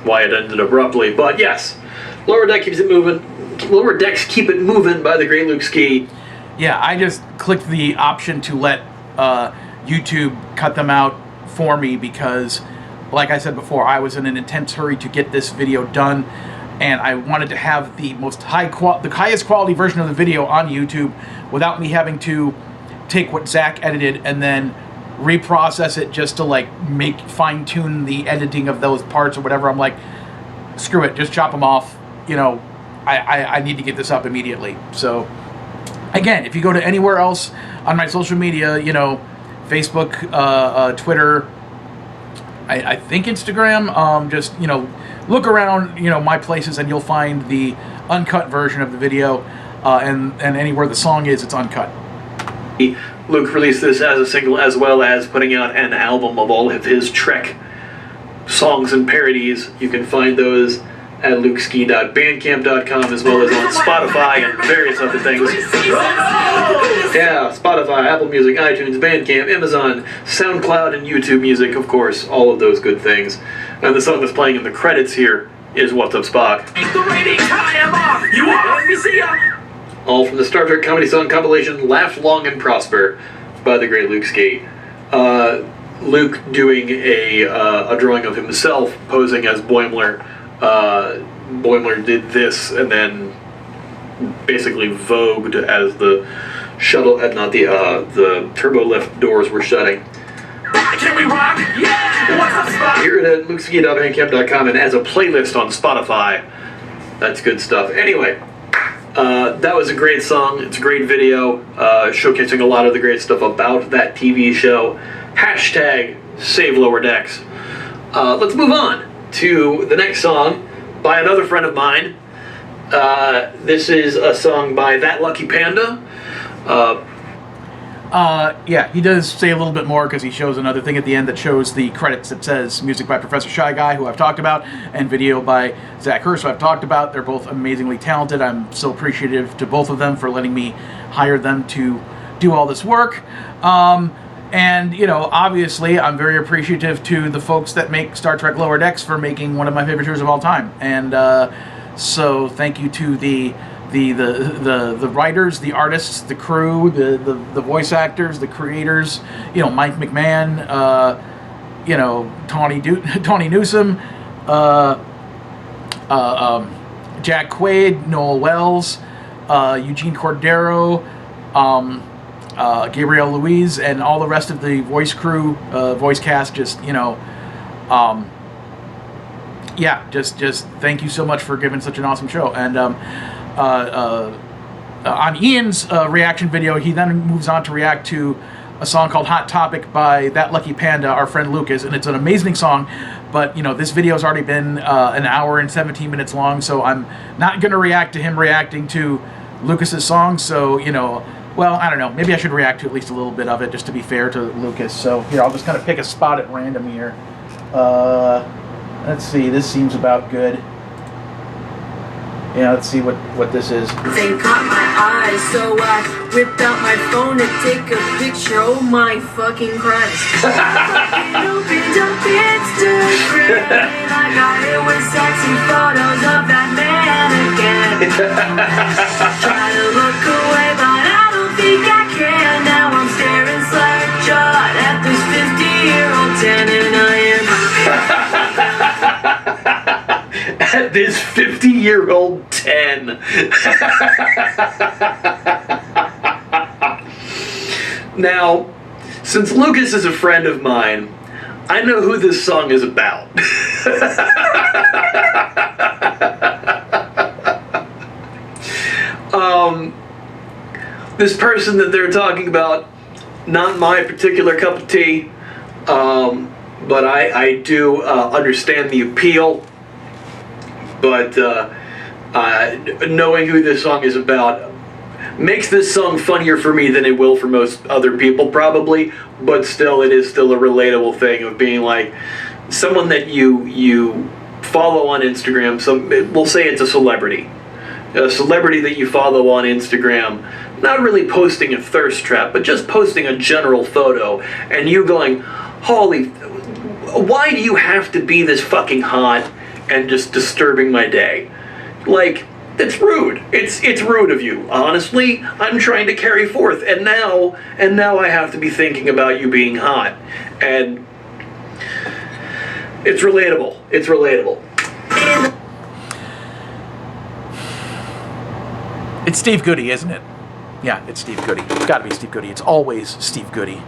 Speaker 2: why it ended abruptly. But yes, Lower Deck keeps it moving. Lower Decks Keep It Moving by the great Luke Ski.
Speaker 3: Yeah, I just clicked the option to let YouTube cut them out for me because, like I said before, I was in an intense hurry to get this video done, and I wanted to have the highest quality version of the video on YouTube without me having to take what Zach edited and then reprocess it just to fine-tune the editing of those parts or whatever. I'm like, screw it, just chop them off. I need to get this up immediately. So, again, if you go to anywhere else on my social media, you know, Facebook, Twitter, I think Instagram, just, you know, look around, you know, my places, and you'll find the uncut version of the video, and anywhere the song is, it's uncut.
Speaker 2: Luke released this as a single, as well as putting out an album of all of his Trek songs and parodies. You can find those at lukeski.bandcamp.com, as well as on Spotify and various other things. Yeah, Spotify, Apple Music, iTunes, Bandcamp, Amazon, SoundCloud, and YouTube Music, of course, all of those good things. And the song that's playing in the credits here is What's Up, Spock? All from the Star Trek comedy song compilation Laugh Long and Prosper by the great Luke Ski. Luke doing a drawing of himself posing as Boimler. Boimler did this and then basically vogued as the shuttle, not the turbo lift doors were shutting.
Speaker 4: Can we rock? Yeah! What's up, Spock?
Speaker 2: Hear it at lukeski.bandcamp.com and as a playlist on Spotify. That's good stuff. Anyway, that was a great song. It's a great video, showcasing a lot of the great stuff about that TV show. Hashtag Save Lower Decks. Let's move on to the next song by another friend of mine. This is a song by That Lucky Panda.
Speaker 3: Yeah, he does say a little bit more because he shows another thing at the end that shows the credits that says music by Professor Shy Guy, who I've talked about, and video by Zach Hurst, who I've talked about. They're both amazingly talented. I'm so appreciative to both of them for letting me hire them to do all this work. And, you know, obviously, I'm very appreciative to the folks that make Star Trek Lower Decks for making one of my favorite shows of all time. And so thank you to the writers, the artists, the crew, the voice actors, the creators, you know, Mike McMahon, you know, Tawny Newsome, Jack Quaid, Noel Wells, Eugene Cordero, Gabrielle Louise, and all the rest of the voice crew, voice cast. Just, you know, yeah, just thank you so much for giving such an awesome show. And on Ian's reaction video, he then moves on to react to a song called Hot Topic by That Lucky Panda, our friend Lukas, and it's an amazing song. But, you know, this video has already been an hour and 17 minutes long, so I'm not going to react to him reacting to Lucas's song. So, you know, well, I don't know. Maybe I should react to at least a little bit of it just to be fair to Lukas. So, here, I'll just kind of pick a spot at random here. Let's see. This seems about good. Yeah, let's see what this is.
Speaker 5: They caught my eyes, so I whipped out my phone to take a picture. Oh my fucking Christ. Fucking opened up Instagram, and I got it with sexy photos of that mannequin. Try to look away, but I don't think I can. Now I'm staring slack-jawed at this 50-year-old 10, and I am
Speaker 2: At this 50-year-old 10. Now, since Lukas is a friend of mine, I know who this song is about. This person that they're talking about, not my particular cup of tea, but I do understand the appeal. But knowing who this song is about makes this song funnier for me than it will for most other people, probably. But still, it is still a relatable thing of being like someone that you follow on Instagram. We'll say it's a celebrity that you follow on Instagram, not really posting a thirst trap, but just posting a general photo, and you going, holy, why do you have to be this fucking hot and just disturbing my day? Like, it's rude. It's rude of you. Honestly, I'm trying to carry forth, and now I have to be thinking about you being hot. And it's relatable. It's relatable.
Speaker 3: It's Steve Goody, isn't it? Yeah, it's Steve Goody. It's got to be Steve Goody. It's always Steve Goody.